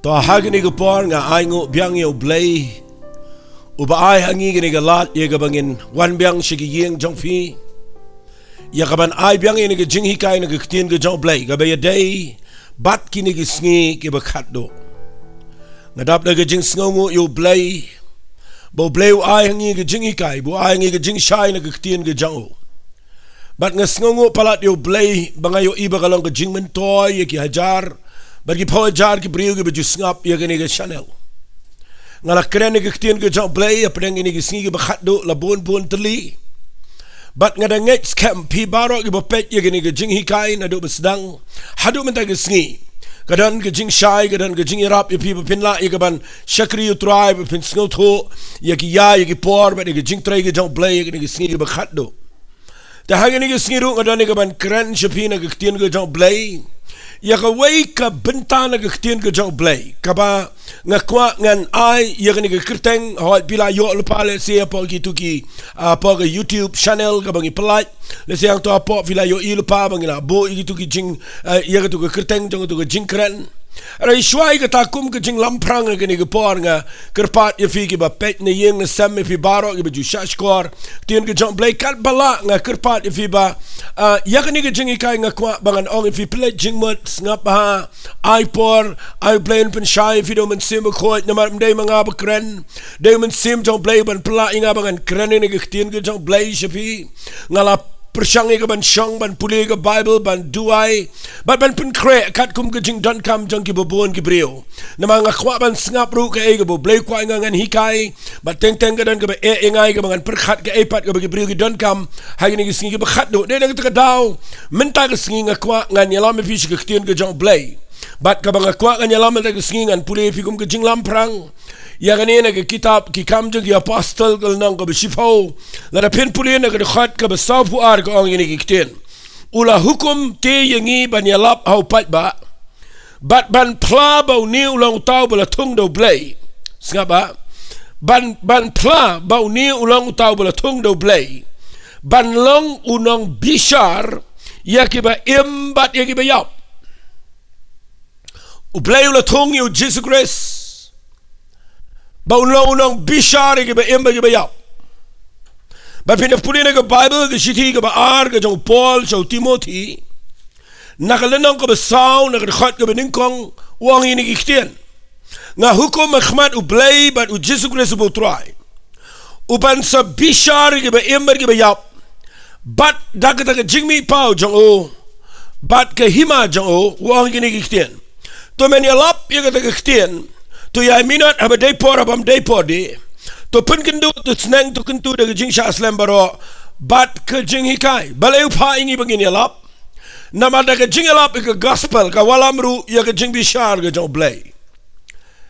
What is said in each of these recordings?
to hagini ko por nga ay ngo biang yo Blei uba ay hangi gini galat ye gabangin wan biang shigiyeng jong fi ya gaban ay biang ini ge jing hikai na ge ktien ge jong Blei gabay day bat kini ge Sngi Kiba Khatduh ngadap na ge jing sngongo yo Blei bo Blei ay hangi ge jing hikai bo ay hangi ge jing shai na ge ktien ge jong bat nga sngongo palat yo Blei bangayo iba kalong ge jing mentoy ye ki hajar bagi pawajar ki brio ki baju ngap ya gini ke channel ngala keren ke ktien ke jong Blei apeng ini ke Sngi Kiba Khatduh la bon Tylli bat ngada ngek scam P.R.DIENGDOH ki bapet ya gini ke jing hikai na do besdang hadu menta ke Sngi kadan ke jing shai kadan ke jing irap ya pi pinla ya kaban shakri tribe pin sngo tho ya ki por bat ke jing trai ke jong Blei ya gini ke Sngi Kiba Khatduh ta hagini ke Sngi ru ngadan ke ban keren shapina ke ktien ke jong Blei ya ka wei ka bentana ke ktien ke jong Blei kaba ngakwa ngan ai ya ni ke kerteng hoi bila yo lupa le se apa gitu ki apa ke YouTube channel ka bangi pelat le se yang to apa bila yo i lupa bangi la bo gitu ki jing ya ke tu ke kerteng jong tu ke jing keren rai shwai ke takum ke jing lamprang ke ni ke por nga kerpat ya fi ki ba pet ne yeng ne sam fi baro ke baju shashkor tien ke jong Blei kat bala nga kerpat ya fi ba ya ke ni ke jing ikai ngakwa bangan ong fi pelat jing mot ngap ha ai por ai Blei pen shai fi do men sim ko na mar mdei manga ba kren de men sim jong Blei ban pla inga bangan kren ni ke ktien ke jong Blei shapi ngala persyangi ke ban syang ban puli ke Bible ban duai ban pen kre kat kum ke jing don kam jong ki bobon ki brio nama ngakwa ban sngap ru ke e ke bo Blei kwa ngan hikai bat teng ke dan ke e ngai ke bangan perkhat ke epat ke bagi brio ki don kam hagi ni ke Sngi Kiba Khatduh de nang te daw menta ke Sngi ngakwa ngan yalam fi ke ktien ke jong Blei bat ka banga kwa ngan yalam te ke Sngi ngan puli fi kum ke jing lamprang ya ganina ke kitab ki kam jong ki apostle kal nang ke besifau la da pen puli na ke khat ke besafu ar ke ong ini ki ktien ula hukum te yangi ban yalap hau pat ba bat ban pla bau ni ulang tau bala tung do Blei ngaba ban pla bau ni ulang tau bala tung do Blei ban long unong bishar ya ki ba imbat ya ki ba yap u Blei ula tung yu Jesus Christ ba unong bishar ya ki ba imbat ya ki ba yap ba pindah pulih ke Bible ke siti ke ba ar ke jong Paul jong Timothy nakalenong ke besau nak khat ke beningkong uang ini kiktian nga hukum khmat u Blei bat u Jesus Christ bu try u ban sa bishar ke ba ember ke ba yap bat dak ke jingmi pau jong o bat ke hima jong o uang ini kiktian to men yalap ye ke kiktian to ya minat aba depor abam depor de to pen kendu to snang to kentu de jing sha aslam baro bat ke jing hikai baleu pha ingi bangin yalap nama da ke jing yalap ke gospel ka walamru ya ke Jingbishar ke jong Blei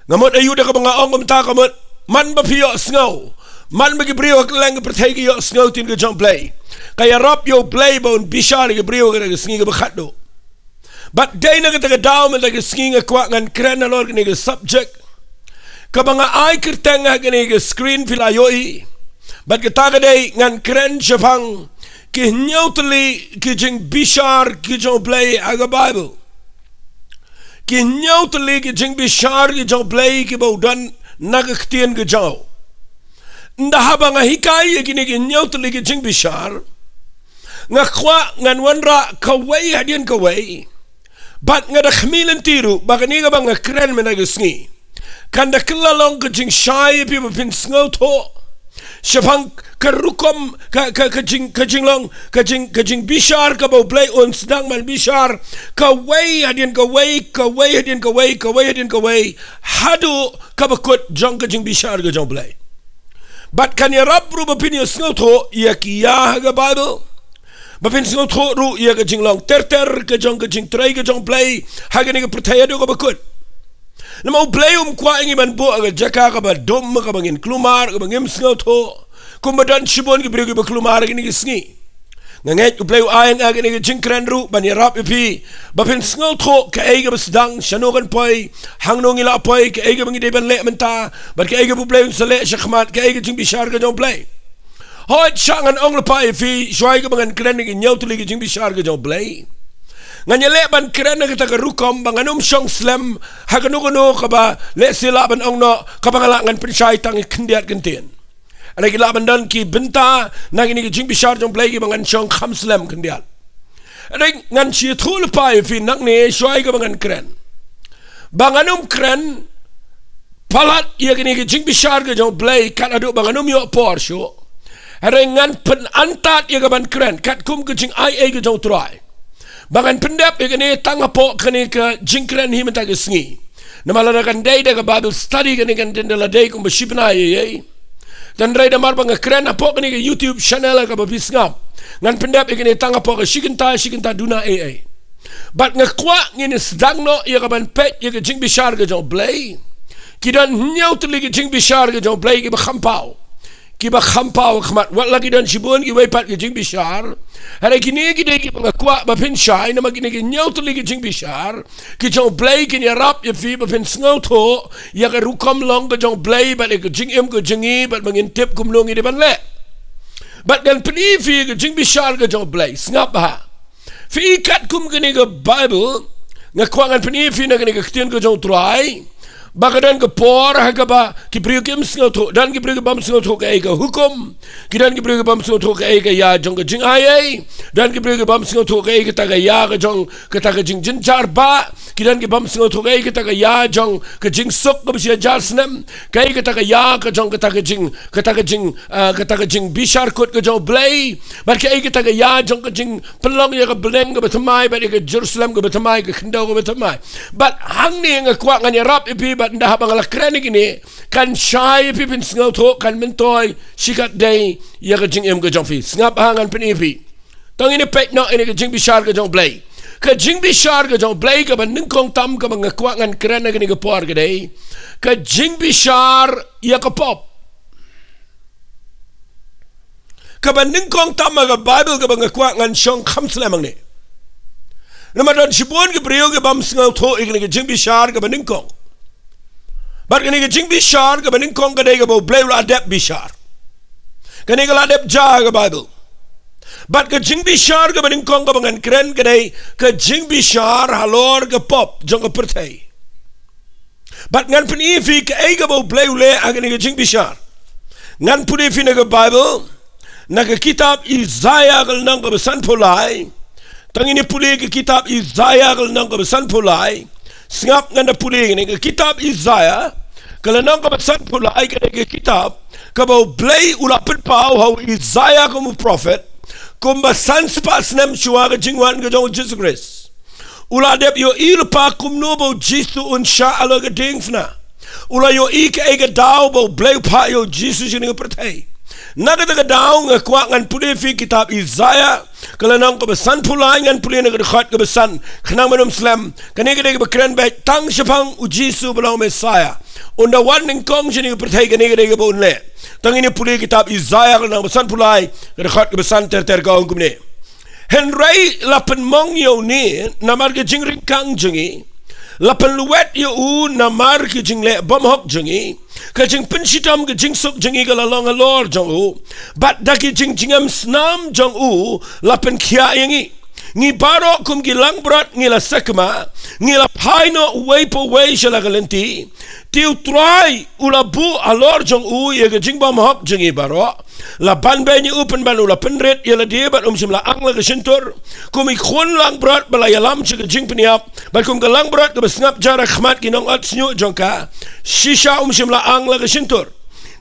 ngamot ayu de ka banga ong ta kamot man ba pio snow man bagi brio lang pertegi yo snow tin ke jong Blei kaya rap yo Blei bon bishar ke brio ke Sngi Kiba Khatduh but day na ke daw men ke Sngi kwa ngan kren na lor ke subject kabanga ay kerteng gini ke screen filayoi bat kita kadai ngan keren syafang ki nyautli ki Jingbishar ki jong Blei aga Bible ki nyautli ki Jingbishar ki jong Blei ki baudan nagaktien ke jong nda habanga hikai gini ki nyautli ki Jingbishar ngakwa ngan wanra kawai hadian kawai bat ngada khmilen tiru bagani ga banga keren menaga Sngi kanda kelalong ke jing shai pi pin sngo tho shapang kerukom ke jing long ke jing bishar ka bo Blei on sedang man bishar ka wei hadin ka wei hadu ka bakut jong ke jing bishar ke jong Blei bat kan ya rab ru bapin yo sngo tho ya ki ya ga Bible bapin sngo tho ru ya ke jing long ter ke jong trai ke jong Blei hagani ke percaya do ka bakut nama Blei kwa ingi ban bo aga jaka ka ba dom ka bangin klumar ka bangim sngo tho kumadan shibon ki brio ki ba klumar ki ni Sngi nganget Blei ayang aga ni jing kren ru ban yarap pi ba pin sngo tho ka ai ga besdang shanogan poi hangnong ila poi ka ai ga bangi de ban le menta ba ka ai ga Blei sale shakhmat ka ai ga Jingbishar ka jong Blei hoi changan ong la pai fi shwai ka bangan kren ni nyau tu li ki Jingbishar ka jong Blei nganyele ban kren na kita rukom banganum syong slam haganukuno kaba le sila ban ongno kabangala ngan pensai tang kendiat gentien ada gila bandan ki benta nang ini Jingbishar Jong Blei ki bangan syong kham slam kendiat ada ngan si thul pai fi nak ne syoi ka bangan kren banganum kren palat ia kini Jingbishar Jong Blei kat aduk banganum yo por syo ada ngan pen antat ia ka ban kren kat kum ke jing ai ke jong trai bangan pendap ikani tangapok kani ke jingkren hi mentag sngi namala kan day da Bible study kani kan dendala day kum bashibna ye dan ray da mar bang kren apok kani ke YouTube channel ka babisngap ngan pendap ikani tangapok shikinta duna bat ngakwa ngini sedangno ia ka ban pet ia ke Jingbishar Jong Blei kidan nyau tuli ke Jingbishar Jong Blei ki bakhampau kiba khampau khmat wat lagi dan sibun ki wepat ke Jingbishar hari kini kita ki pengakwa bapin syai nama kini ki nyau tuli ki Jingbishar ki Jong Blei ki ni rap ya fi bapin sngau tho ya ka rukom long ke Jong Blei bat ke jingem ke jingi bat mengintip kumlungi di ban le bat dan peni fi ke Jingbishar ke Jong Blei ngap ha fi kat kum kini ke Bible ngakwa ngan peni fi na kini ke ketien ke Jong Trai bakadan ke por hagaba ki priukim sngau tho dan ki priukim bam sngau tho ke hukum ki dan ki priukim bam sngau tho ke ya jong ke jing ai dan ki priukim bam sngau tho ke ta ya ke jong ke ta ke jing jin jar ba ki dan ki bam sngau tho ke ta ya jong ke jing sok ke sia jar snem ke ta ya ke jong ke ta ke jing bishar kot ke Jong Blei bar ke ta ya jong ke jing pelong ya ke beleng ke betamai bar ke Jerusalem ke betamai ke kendau ke betamai but hang ni ngakwa nganya rap ipi ndah bang kren ini kan syai pipin sngau tho kan mentoy sikat day ya ke jing em ke Jong Fi ngap hangan penipi tong ini pek no ini ke Jingbishar Jong Blei ke Jingbishar Jong Blei ke ban ningkong tam ke bang ngakwa ngan kren ini ke por ke day ke Jingbishar ya ke pop ke ban ningkong tam ke Bible ke bang ngakwa ngan syong kham slamang ni nama don sibun ke brio ke bam sngau tho ini ke Jingbishar ke ban ningkong but kani ke Jingbishar ke baning kong kadai ke bau Blei ula adep bishar kani ke adep ja ke Bible but ke Jingbishar ke baning kong ke bangan keren kadai ke Jingbishar halor ke pop jong ke pertai but ngan penifi ke ke bau Blei ule agani ke Jingbishar ngan punifi na ke Bible na ke kitab Isaiah ke nang ke besan pulai tangini puli ke kitab Isaiah ke nang ke besan pulai singap nganda puli ni ke kitab Isaiah kalau nang ka besan pulai ke kitab ka bau Blei ula pau how Isaiah como prophet kum besan spas nem shua ke jingwan ke Jong Jesus Christ ula dep yo ilpa kum no bau Jesus unsha alo ke dingfna ula yo ke dau bau Blei pa yo Jesus ni ke pertai naga daga dau ngakwa ngan puli fi kitab Isaiah kalau nang ke besan pulai ngan puli na ke dekat ke besan kenang manum slam kani ke bekren baik tang sepang ujisu belau Messiah unda wan ning kong sini ke pertai kani ke bon le tang ini puli kitab Isaiah kalau nang besan pulai ke dekat ke besan ter gaung kumne Henry lapen mong yo ni namar ke jingring kang jengi lapen luwet yo u namar ke jingle bom hok jengi ke jing pensitam ke jing sok jengi ke lalong alor jong u bat da ke jing jingam snam jong u lapen kia yengi ngi baro kum gilang berat ngila sekma ngila paino weipo wei shala galenti tiu try ula bu alor jong u ye ke jing bom hok jengi baro la ban benyi upen ban ula penret ye la dia bat simla angla ke sentur kum ikon lang berat bala yalam che ke jing peniap bat kum galang berat ke besngap jarak khmat kinong at snyu jongka shisha simla angla ke sentur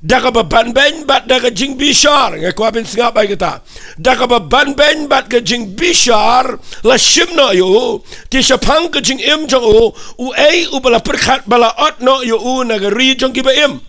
daga ban ben bat daga Jingbishar ngakwa bin singap ai kita daga ban ben bat ke Jingbishar la shimno yo ti sapang ke jing em jong u u bala perkhat bala ot no yo u nagari jong kiba em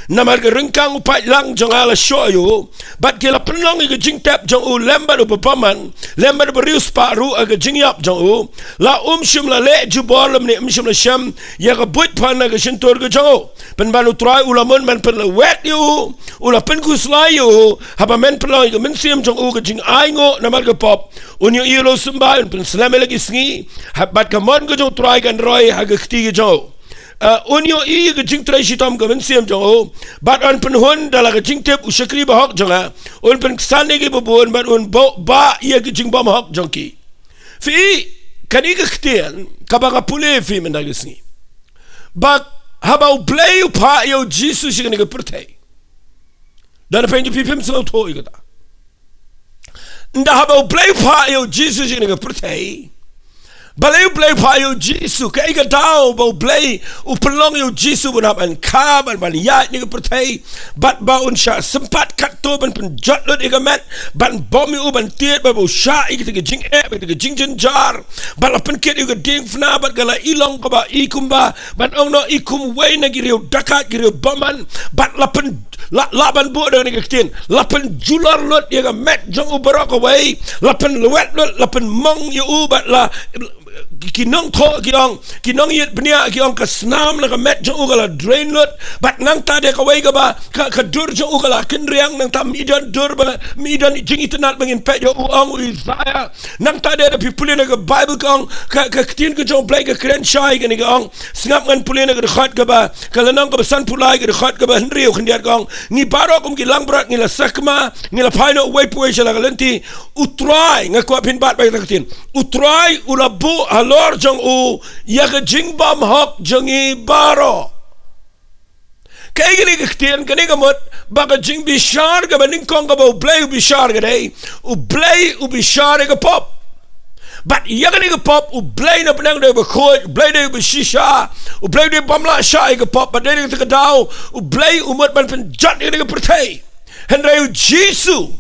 namar ke rengkang upat lang jong ala show yo bat ke la penlong ke jing tap jong u lembar u paman lembar berius paru aga jing yap jong u la shim la le jubor lam ni shim la sham ya ke but pan aga sentur ke jong u pen banu try ulamun man pen la wet yo ula pen kuslai yo haba men pelong ke men sim jong u ke jing ai ngo namar ke pop unyo ilo sumba pen selame lagi sngi bat ke mon ke jong try kan roy aga kti ke jong unyo ke jing trai sitam ke mensiam jong bat an penhun dala ke jing tep usakri bahok jonga pen sane ke bobon bat ba ye ke jing bom hok jongki fi kaniga ktien kabanga pule fi mendagisni bak habau Blei pa yo Jesus kaniga pertai dan penju pipim selo to igata nda habau Blei pa yo Jesus kaniga pertai Blei pa yo Jesus ka iga dau bau Blei upelong yo Jesus bunap an ka ban ya ni pertai bat baun sha sempat kat to ban penjat lot iga mat ban bom yo ban tiet ba bau sha iga jing iga jing jar ban lapen ket iga ding fna bat gala ilong ka ba ikumba ban ong no ikum wei na giriu dakat giriu boman bat lapen laban bu dengan iga lapen jular lot iga mat jong ubarok away lapen luet lot lapen mong yo bat la kinong tho kinong yet bnia kiong ka snam na ka met jo ugala drain lot bat nang ta de ka wei ka ba ka dur jo ugala kin riang nang ta midan dur ba midan jing itanat bangin pet jo uang Isaiah nang ta de people na ka Bible kong ka tin ka jo Blei ka kren shai ka ni kong singap ngan pulin na ka khat ka ba ka lanang ka san pulai ka khat ka ba henrio khindiat kong ni baro kum ki lang brat ni la sakma ni la paino wei puwe shala ka lenti utrai ngakwa pin bat ba ka tin utrai ulabu halor jong u yaga jingbam hok jongi baro kay gini kitian kani kamot baka Jingbishar ka baning kong ka ba Blei ubishar ka day Blei ubishar ka pop but yaga ni ka pop Blei na panang day bakoy Blei day ubishisha Blei day bamla sha ka pop but day ka daw Blei umot ban penjat ni ka pertai henry Jesus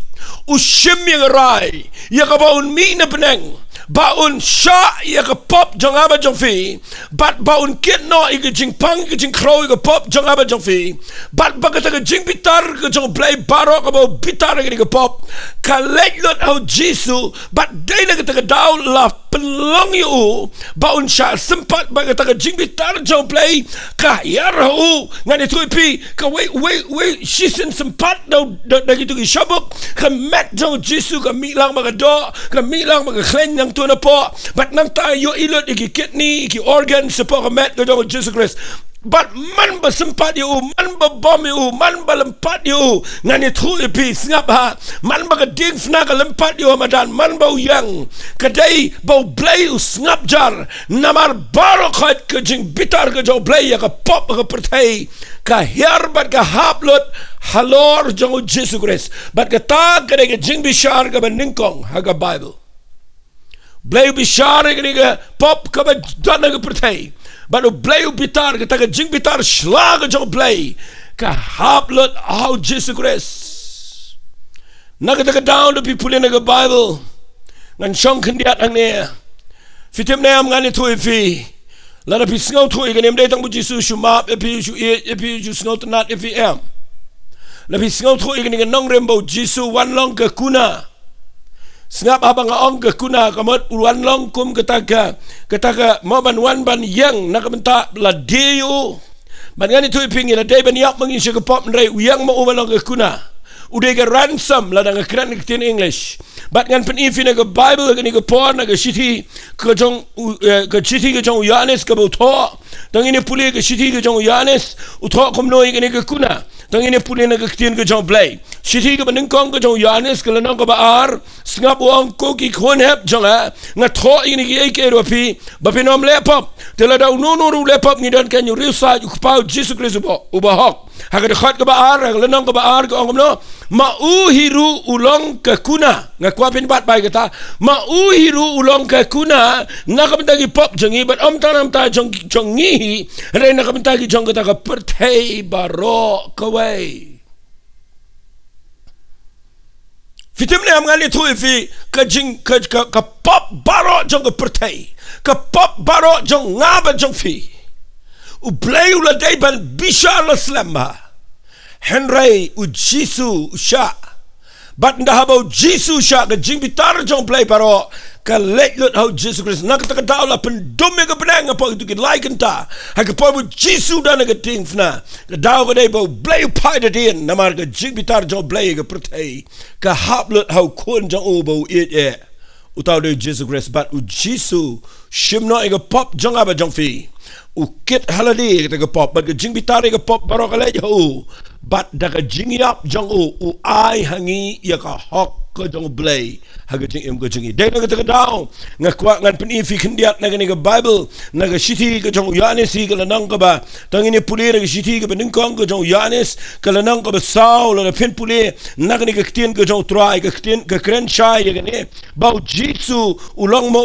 ushim yang rai yaga ba un mi na panang baun sha ya ka pop jong aba jong fi bat baun kit no i ka jing pang ka jing crow i ka pop jong aba jong fi bat ba ka jing bitar ka jong Blei baro ka ba bitar ka pop ka let lot au Jesus bat dai na ka daw la pelong yu baun sha sempat ba ka jing bitar jong Blei ka yar hu ngani tu pi ka wei shisen sempat da gitu ki shabuk ka met jong Jesus ka mi lang ba ka do ka mi lang ba ka klen yang tu na po but nang tayo ilot iki kidney iki organ sa po kamet ko dong Jesus Christ but man ba sempat yu man ba bom yu man ba lempat yu ngani thu ipi ngap ha man ba ka ding fna ka lempat yu madan man ba yang kadai ba Blei ngap jar namar baro khat ka jing bitar ka jo Blei ya ka pop ka pertai ka herbat ka haplot halor jong Jesus Christ but ka ta ka Jingbishar ka baningkong haga Bible Blei bishar ka pop ka ba dana ka pertai but Blei bitar ka taga jing bitar slag jo Blei ka haplot how Jesus Christ nagata ka down the people in the Bible ngan shong kandiat ang ne fitim ne am ngani tu fi la da pisngo tu ga nem dai tang bu Jesus shumap epi ju sngo tanat epi am la pisngo tu ga ni nong rembo Jesus wan long ka kuna sengap abang ong ke kuna kamot uluan long kum ketaka mo ban yang nak benta la deo ban ngani tu pingi la day ban yak mangin se pop ndai uyang mo umalong ke kuna ude ke ransom la dang kran ke English bat ngan pen ifi na ke Bible ke ni ke por na ke city ke jong Yohanes ke bo tho dang ini puli ke city ke jong Yohanes u tho kom noi ke ni ke kuna dang ini puli na ke tin ke jong Blei city ke baneng kong ke jong Yohanes ke lanang ke baar singap uang ko ki khon hep jong ha nga tho ini ki ke ro pi ba pinom lepop tela da no lepop ni dan kan yu risa yu pau Jesus Christ u ba hok ha ke khat ke baar lanang ke baar ke ong no ma u hiru ulong ke kuna nga kwa pin bat bai kata ma u hiru ulong ke kuna na ka bentagi pop jongi bat om tanam ta jongi re na ka bentagi jong kata ka perthei baro kawai fitim ne am ngani tu fi ka jing ka pop baro jong ka perthei ka pop baro jong ngaba jong fi u Blei ula dai ban bishar la slamba henry u Jesus sha but nda habau Jesus sha ka jing bitar jong Blei paro ka let lot how Jesus Christ nak ta daw la pen dumme ka benang apa itu ki like ta ha ka po Jesus da na ka ting fna ka daw ka dai bo Blei pai da din na mar ka jing bitar jong Blei ka pertai ka hap lot how kun jong o bo it utaw de Jesus Christ but u Jesus shim no ka pop jong aba jong fi u kit haladi ka pop but ka jing bitar ka pop paro ka let ho bat daga jingyap jong u ai hangi ya ka hok ko jong Blei haga jing em ko jingi dai naga taka daw nga kwa ngan penifi kendiat naga ni Bible naga shiti ko jong Yanis hi kala nang ka ba tangini puli naga shiti ko beningkong ko jong Yanis kala nang ka ba Saul la pen puli naga ni ka ktien ko jong try ka ktien ka kren shai ya ne bau jitsu ulong mo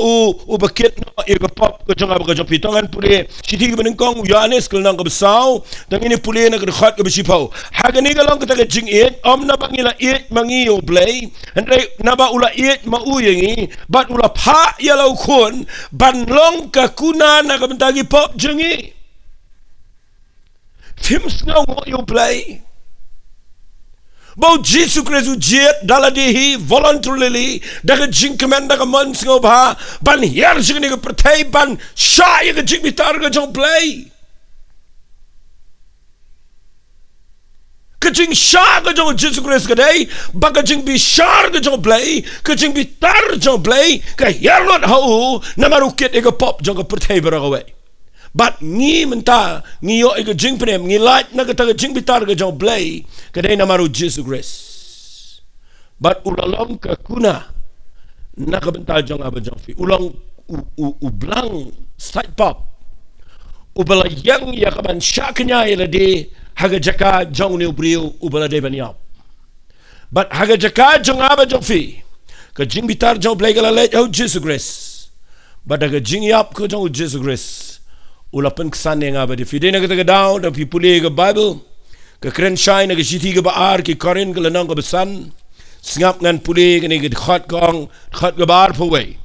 u bakit no e ka pop ko jong aba ko jong pitangan puli shiti ko beningkong Yanis kala nang ka ba Saul tangini puli naga khat ka ba sipau haga ni ka lang ka taka jing it om na bangila it mangi o Blei Andai naba ula iet mauyengi bat ula pa yalau kun ban long ka kuna na kabentagi pop jengi tim snau mo yo Blei bau Jesus Christ jet daladihi voluntarily daga jing commander ka man snau ba ban yer jengi ka pertai ban sha ya ka jing bitar ka jong Blei Kajing sha ka jong Jesus Christ ka day baka jing bi shar ka jong Blei kajing bi tar jong Blei ka yarlot hau na marukit ega pop jong ka pertai barawai but ngi menta ngi yo ega jing prem ngi light na ka taga jing bi tar ka jong Blei ka day na maru Jesus Christ but ulalong ka kuna na ka benta jong aba jong fi ulang u blang side pop ubala yang ya ka ban sha kanya ila de haga jaka jong ni ubriu ubala de banyap but haga jaka jong aba jong fi ka jing bitar jong Blei kala let oh Jesus Christ but haga jing yap ko jong Jesus Christ ulapan ksan yang aba de fi de na ka down da pipuli ka Bible ka kren shine ka shiti ka baar ki korin ka lanang ka besan singap ngan puli ka ni ka khat kong khat ka baar paway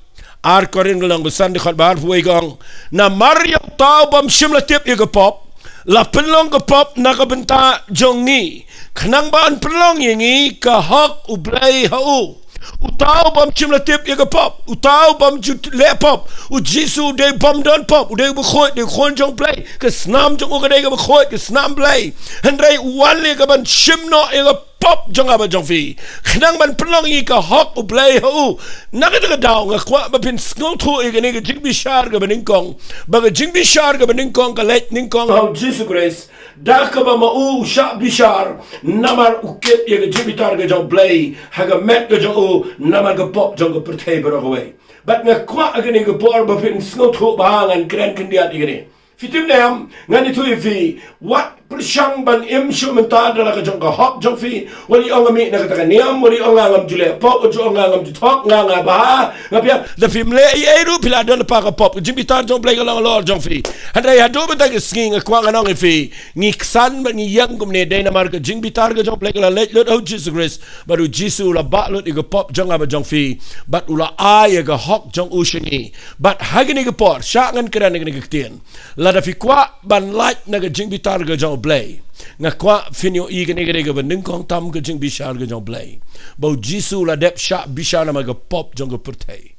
ar korin ka lang besan di khat baar paway kong na maryam tau bam shimla tip ya ka pop la penlong ka pop na ka benta jong ni kanang baan penlong yengi ka hak u Blei hau utau bam chimla tip ya ka pop utau bam jut le pop u jisu de bam don pop u de bkhoi de khon jong Blei ka snam jong ka de ka bkhoi ka snam Blei hendrai wali ka ban shimno ya ka pop jong aba jong fi kanang ban penlong yi ka hak u Blei hau na ka daw nga kwa ba pin sngo thu e ka ni ka Jingbishar ka beningkong ba ka Jingbishar ka beningkong ka let ningkong hau Jesus Christ dah ka ba mau sha bishar namar ukit ya ka Jingbishar ka jong Blei haga met ka jong namar ka pop jong ka pertai barawai bat nga kwa ka ni ka bor ba pin sngo thu ba ngan kren kendiat i ka ni fitim nam ngani thu fi what persyang ban im shu menta dala ka jong ka hop jong fi wali ong mi na ka ta niam wali ong ngam jule pop o jong ngam tok nga ba ngapia the film le e ru pila don pa ka pop jing bitar jong Blei ka lang lor jong fi handai hado ba ta sking kwa nganong fi ngi ksan ba ngi yang kum ne dai na mar ka jing bitar ka jong Blei ka let lot oh Jesus Christ baru jisu la ba lot i ka pop jong aba jong fi bat ula ai ga hok jong ushingi bat hagini ka por sha ngan kran ngi ka tien la da fi kwa ban light na ka jing bitar ka jong Blei nga kwa finyo i gane gane ga banding kong tam ka Jingbishar ga jong Blei bau jisu la dep sha bishar na ma ga pop jong ga pertai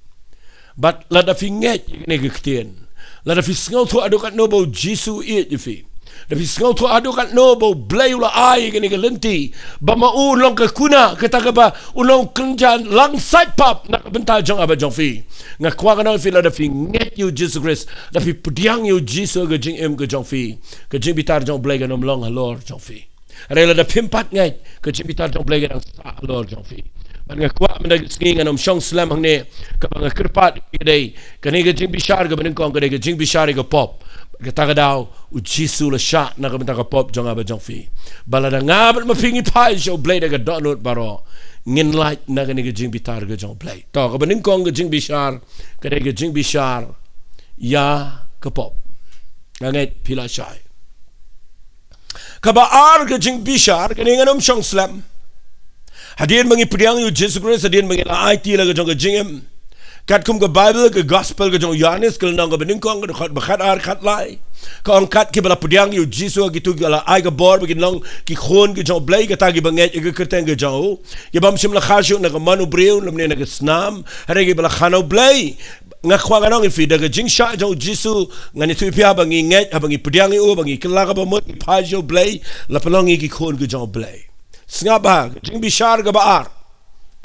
but la da fi nget gane ga ktien la da fi sngo thu adukat no bau jisu i je fi da fi sngo thu adukat no bau Blei la ai gane ga lenti ba ma u long ka kuna kata ka ba ulong kenjan lang side pop na ka benta jong aba jong fi nga kwa ga fi la da fi nget you Jesus Christ da fi pudiang you jisu ga jing em ga jong fi ka jing bitar jong Blei ga nom long halor jong fi rela da pimpat ngai ka jing bitar jong Blei ga nang sa halor jong fi ban nga kwa man da sking anom shong slam hang ne ka ba nga kirpat dei ka ni ga Jingbishar ga ban kong ga ga Jingbishar ga pop ka ta ga daw u jisu la sha na ga benta ka pop jong aba jong fi bala da nga ba mapingi pa show Blei da ga download baro ngin light na ga ni ga Jingbitar ga jong Blei to ga ban kong ga Jingbishar ka ga Jingbishar ya ka pop nganget pila shai ka ba ar ga Jingbishar ga ni nganom shong slam hadien mangi priang yu Jesus Christ hadien mangi la IT la ga jong ga jingem kat kum ga Bible ga gospel ga jong Yanis kal nang ga bening kong ga khat bakhat ar khat lai ka ong kat ki bala priang yu Jesus gitu ga la ai ga bor begin long ki khon ga jong Blei ga ta gi banget ga kerteng ga jong ya bam sim la khashu na ga manu breu lamne na ga snam hare gi bala khano Blei nga kwa ga nong fi da ga jing sha jong Jesus ngani tu pia bangi nget abangi priang yu bangi kala ga ba mo pa jo Blei la palongi ki khon ga jong Blei snga ba Jingbishar ga ba ar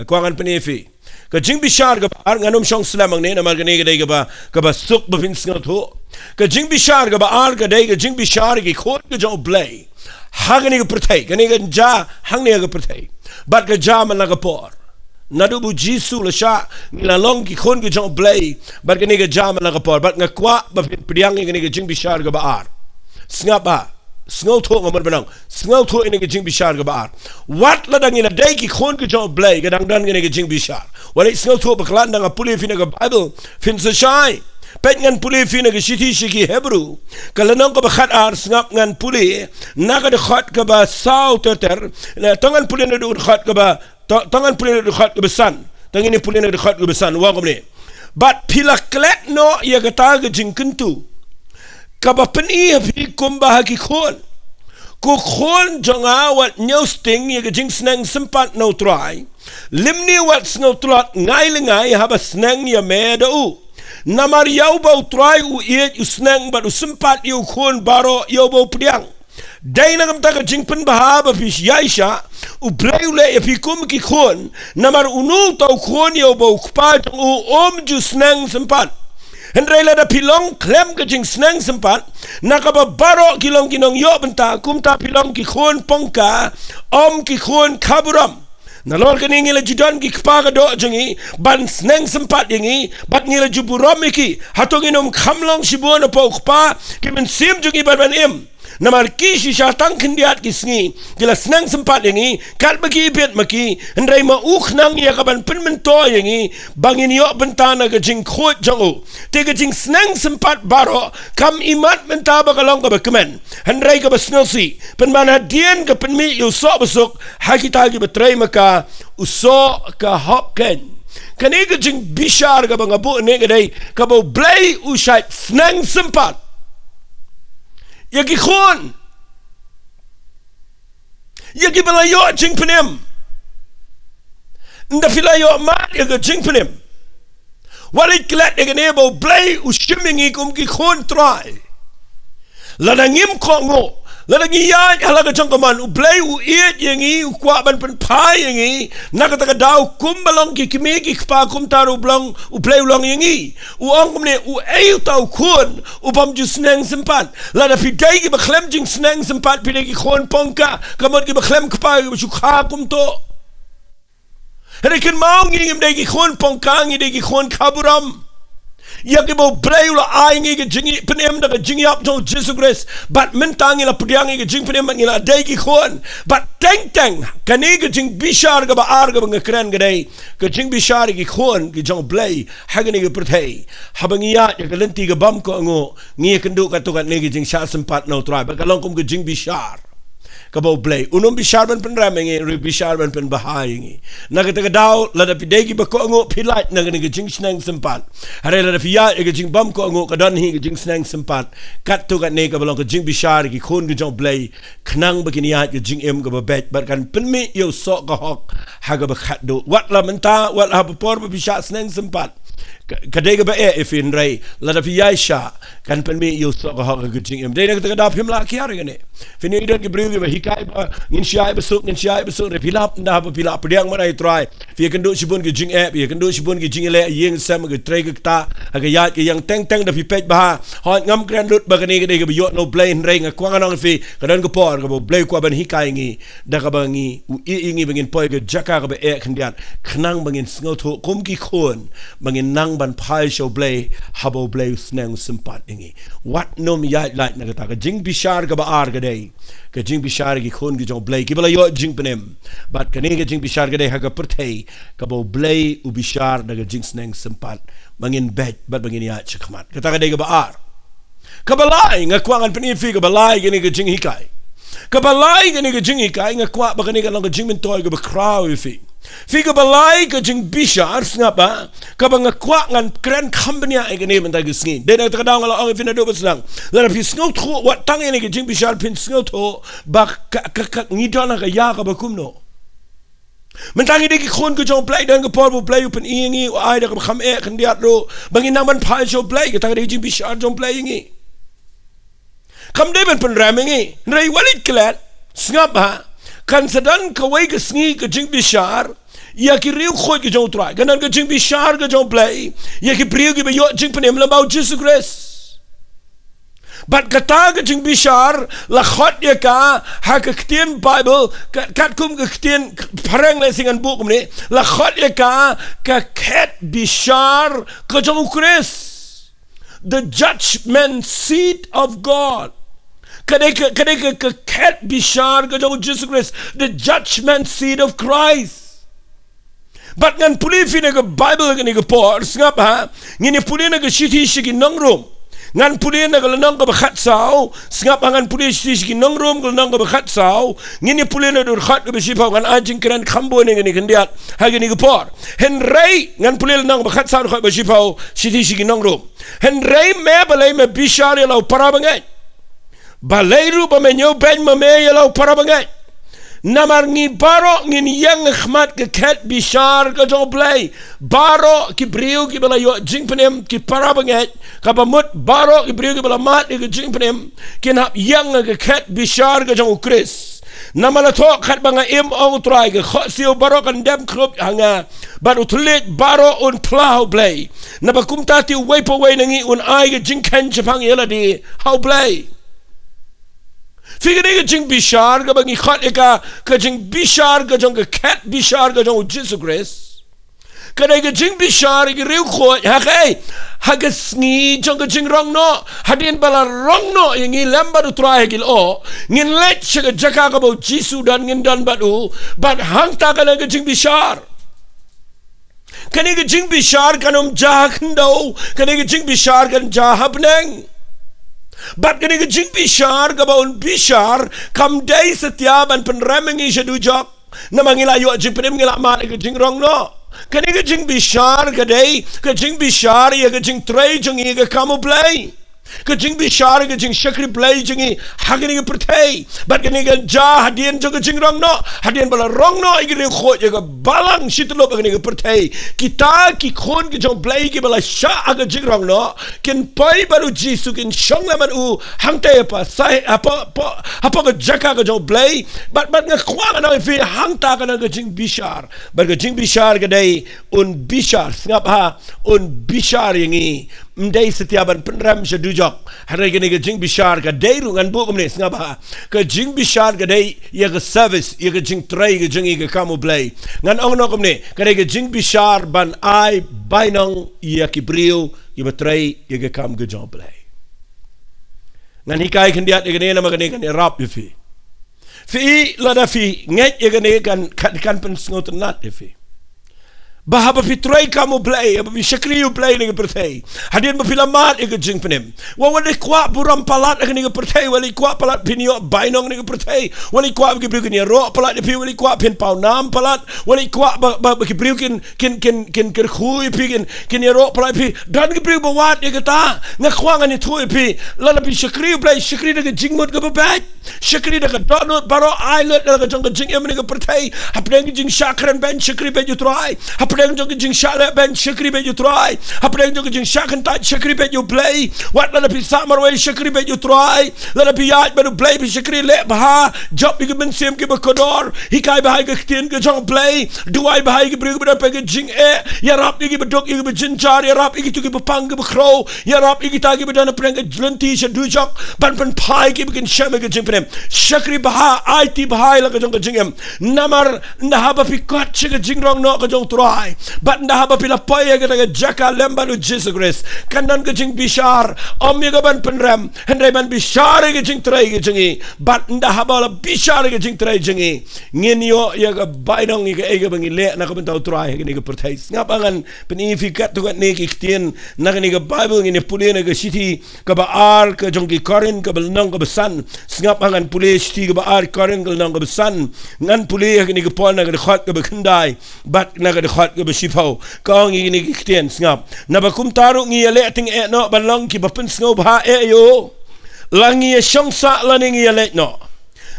kwa ngan penefi ka Jingbishar ga ar nganom shong slamang ne na mar ga ne ga ba suk ba fin snga tho ka Jingbishar ga ba ar ga dai ga Jingbishar gi khot ga jong Blei hagani ke pertai kani ke ja hang ni ke pertai bat ke ja man ke por nadu bu jisu la sha la long ki khon ke jong Blei bat kani ke ja man ke por bat ngakwa ba priang ni ke Jingbishar ke baar snapa sngo tho ngamar benang sngo tho ini ke Jingbishar ke baar wat la dang ina dai ki khon ke jong Blei ke dang dan ke Jingbishar wala sngo tho baklan dang puli fina ke bible fin sa shai pet ngan puli fina ke shiti shiki hebrew kalanong ka bakhat ar snap ngan puli naga de khat ka ba saw ter tangan puli na de khat ka ba tangan puli na de khat ka besan tangini puli na de khat ka besan wa ko ni bat pila klet no ya kata ke jingkentu ka ba peni fi kumba ki khon ko khon jonga wat nyosting ya ke jing snang sempat no try limni wat snow trot ngai haba snang ya medo namar yau bau try u iet u snang but u sempat yu khon baro yau bau priang dai na kam ta ka jing pen bahaba fish yaisha u Blei ya fi kum ki khon namar unu tau khon yau bau kpa u ju snang sempat Hendrela da pilong klem ke jing snang sempat nakaba baro kilong kinong yo benta kumta pilong ki khon pongka ki khon kaburam nalor kani ngila judan ki kpaga do jangi ban snang sempat yangi bat ngila juburam iki hatong inom khamlong shibona po kpa kimen sim jungi ban im namar kishi shatang kendiat kisngi kila snang sempat yangi kat bagi bet maki hendrai ma nang ya kaban penmento yangi bangin yo bentana ke jing khot jangu te ke jing snang sempat baro kam imat menta bakalong ka bakmen hendrai ka basnelsi penman hadien ke penmi yo so besuk hakita ki betrai maka uso ka hopken kani ke jing bishar ka bangabu ne ke dai ka bo Blei usai snang sempat yaki khon yaki balayo jing penem nda filayo mat yaki jing penem walit klat yaki nebo Blei ushimingi kum ki khon try ladangim kongo ladang iya halaga jangkaman u Blei u iet yangi u kwa ban pen pai yangi nakataka dau kum balong ki kimiki kpa kum taru blong u Blei ulong yangi u ongkum ne u ayu tau khon u pam ju snang sempat lada pidai ki baklem jing snang sempat pidai ki khon pongka kamot ki baklem kpa ki basukha kum to herikin mau ngingim dai ki khon pongka ngi dai ki khon kaburam yaki bo Blei la aingi ke jingi penem da jingi up to Jesus Christ but mentangi la pudiangi ke jing penem ngi la dai ki khon but teng kani ke Jingbishar ga ba ar ga ngakren ga dai ke Jingbishar ki khon ki jong Blei hagani ke perthai habangi ya ke lenti ke bam ko ngo ngi kendu ka to kan ne ke jing sha sempat no try ba kalong kum ke Jingbishar kabo Blei unum bishar ban pen ramengi ri bishar ban pen bahaingi nagata daw lada pidegi ba ko ngo pilait nagani ke jing snang sempat hare lada fiya ke jing bam ko ngo kadan hi ke jing snang sempat kat to kan ne ka balong ke Jingbishar ki khon ke jong Blei khnang begini ya ke jing em ke ba bet bar kan penmi yo so ka hok haga ba khatduh wat la menta wat ha por ba bishar snang sempat kadega ba ifin rai lada fiya sha kan penmi yo so ka hok ke jing em dei nagata da phim la kiar ngene fini idon ke briu ba hikai ba ngin syai besuk repilap nda ba pilap pediang marai try fi kendo sibun ke jing app ya kendo sibun ke jing le yeng sam ke trai ke ta aga ya ke yang teng da fi pej ba hot ngam kran lut ba kani ke de ke yo no Blei rei ngakwang anong fi kadan ko por ko Blei ko ban hikai ngi da ka bangi u ingi bangin poi ke jaka ka ba khndian khnang bangin sngo kum ki khon bangin nang ban phai show Blei habo Blei snang sempat ngi wat nom ya like na ka Jingbishar ka ba ar ka dei ke Jingbishar ki khon ki jong Blei ki bala yo jing penem bat kani ke Jingbishar ka dei haga perthai ka bo Blei u bishar daga jing snang sempat bangin bet bat bangin ya chakmat kata ka dei ka ba ar ka balai ngakwangan peni fi ka balai kini ke jing hikai ka balai kini ke jing hikai ngakwa ba kani ka long ke jing mentoy ka ba kraw fi Figa balai ke Jingbishar ngapa ka bang kwa ngan kren company ai ke ne mentag sngi de na takadaw ngala ang fina do baslang la fi sngot kho wat tang ne ke Jingbishar pin sngot ho ba ka ngi dona ka ya ka ba kumno mentangi de ki khon ke jong Blei dan ke por bo Blei pen ingi ai da ka kham e khndiat do bangin naman phai show Blei ke tang de Jingbishar jong Blei ingi kam de ben pen ramingi rei walit klat ngapa kan sedan kawai ke sngi ke Jingbishar ya ki riu khoi ke jong trai kanan ke Jingbishar ke jong Blei ya ki priu ki ba yo jing penem la bau Jesus Christ Bat kata ke Jingbishar la khot ya ka ha ke ktien Bible kat kum ke ktien parang le singan buk ni la khot ya ka ket bishar ke jong Chris, the judgment seat of God. Kadai ke ket bishar ke jong Jesus Christ, the judgment seat of Christ. But ngan puli fi ne ke Bible ke ni ke por ngap ha ngini puli ne ke shiti shiki nongrum ngan puli ne ke nong ke khat sau ngap ngan puli shiki nongrum ke nong ke khat sau ngini puli ne dur khat ke bisi pau ngan ajing kran khambo ne ni kendiat ha ke ni ke por hen rei ngan puli nong ke khat sau khat bisi pau shiti shiki nongrum hen rei me balai me bishar ya lau para bangai balai ru ba me nyo ben me ya lau para bangai namar ngi baro ngin yang khmat ke ket bishar ke jong Blei baro ki briu ki bala yo jingpenem ki parabanget ka bamut baro ki briu ki bala mat ke jingpenem kin hap yang ke ket bishar ke jong Chris namala tho khat banga im ong trai ke khosio baro kan dem klub hanga baru tulit baro un plau Blei nabakum tati wepo we nangi un ai ke jingken chapang yela di how Blei Figure ke Jingbishar ke bangi khat eka ke Jingbishar ke jong ke ket bishar ke jong Jesus Christ. Kadai ke Jingbishar ke riu khot ha kai ha ke sngi jong ke jingrong no hadin bala rong no yang ngi lamba du trai gil o ngin let ke jaka ke bo Jesus dan ngin dan badu bat hang ta ke Jingbishar. Kadai ke Jingbishar kanum jahkndo kadai ke Jingbishar kan jahabneng. But kini ke Jingbishar ke baun bishar kam day setiap an penremengi sedujak namangila yo jingpenem ngila mat ke jingrong no kini ke Jingbishar ke day ke Jingbishar ya ke jing tray jengi ke kamu Blei ke Jingbishar ke jing shakri Blei jengi hakini ke pertai but kini ke jah hadien jo ke jingrong no hadien bala rong no igri khot ya ke balang situlo kini ke pertai kita ki khon ke jong Blei ke bala sha ke jingrong no kin pai baru jisu kin shong laman u hangte apa sai apa ke jaka ke jong Blei but ngakwa na fi hangta ke na ke Jingbishar but ke Jingbishar ke dai un bishar ngap ha un bishar yangi mdai setiap an penram sedujak hari kini ke Jingbishar ke dai rungan bu kemne ngap ha ke Jingbishar ke dai ya ke service ya ke jing tray ke jengi ke kamu Blei ngan ong no kemne ke Jingbishar ban ai bainong ya ki brio ya betray ya ke kam ke jong Blei ngan hikai kendiat ya kene nama kene kan rap ya fi lada fi nget ya kene kan pen sngot nat ya fi bahaba pitray kamu Blei abi shakri u Blei ni perthai hadin mafilamat ke jingpenem wa wali kwa buram palat ni perthai wali kwa palat pinio bainong ni perthai wali kwa ke briu ni ro palat pi wali kwa pin pau nam palat wali kwa ke briu kin ker khui pi kin ro palat pi dan ke briu bawat ke ta ngakwa ngani thui pi lala pi shakri u Blei shakri de jingmut ke babat shakri de donut baro islet de jong jing em ni ke perthai hapdeng jing shakran ben shakri be ju try hapdeng jong jing shakran ben shakri be ju try hapdeng jong jing shakran ta shakri be ju Blei wat lala pi samar we shakri be ju try lala pi yat be Blei pi shakri le bah job bi ke ben sem ke bakodor hikai bahai ke tien ke jong Blei duai bahai ke briu be pe ke jing ya rap ke bedok ke be jinjar ya rap ke tu ke pang ke bekro ya rap ke ta ke be dan preng ke jlenti sedujak ban pai ke bikin shame ke jing shakri baha IT bahai la ke jong ke jingem namar ndahaba pi kot ke jingrong no ke jong try but ndahaba pi la pai ke jaka lemba lu Jesus Christ kanan ke Jingbishar om ye ke ban penram hendai ban bishar ke jing tray ke jingi but ndahaba la bishar ke jing tray jingi ngin yo ye ke bainong ke ege bangi le na ke ben tau try ke ni ke perthai ngapangan penifikat tu ne ke tien na ke ni ke Bible ngin pulin ke city ke baar ke jong ki korin ke belnong ke besan ngap angan pulih sti ke baar korin ke nong ke besan ngan pulih ke ni ke pon na ke khot ke bekendai bat na ke khot ke besipau kong ni ke tien ngap na bakum taru ngi le ting no balong ki bapen snob ha yo langi shongsa laning ye le no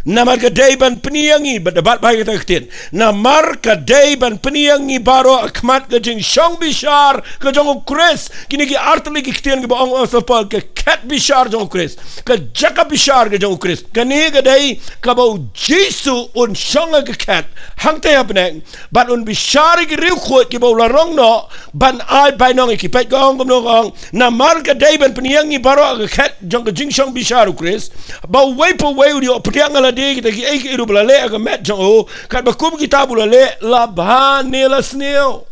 Namar kadai ban peniangi berdebat baik kita ketien. Namar kadai ban peniangi baro akmat ke jing Jingbishar Jong Chris kini ki artli ki ketien ke baong asapal ke Jingbishar Jong Chris ke Jingbishar Jong Chris kani kadai ke bau Jesu un shonga ke kat hang te apneng ban un bishari ki riu khot ki bau larong no ban ai bai nong ki pet gong kom no gong namar kadai ban peniangi baro ke kat jong ke jing Jingbishar Chris bau wei po wei dio pediang de kita ki ek iru bala le aga met jong o kat bakum kita bula le labhan nela sneo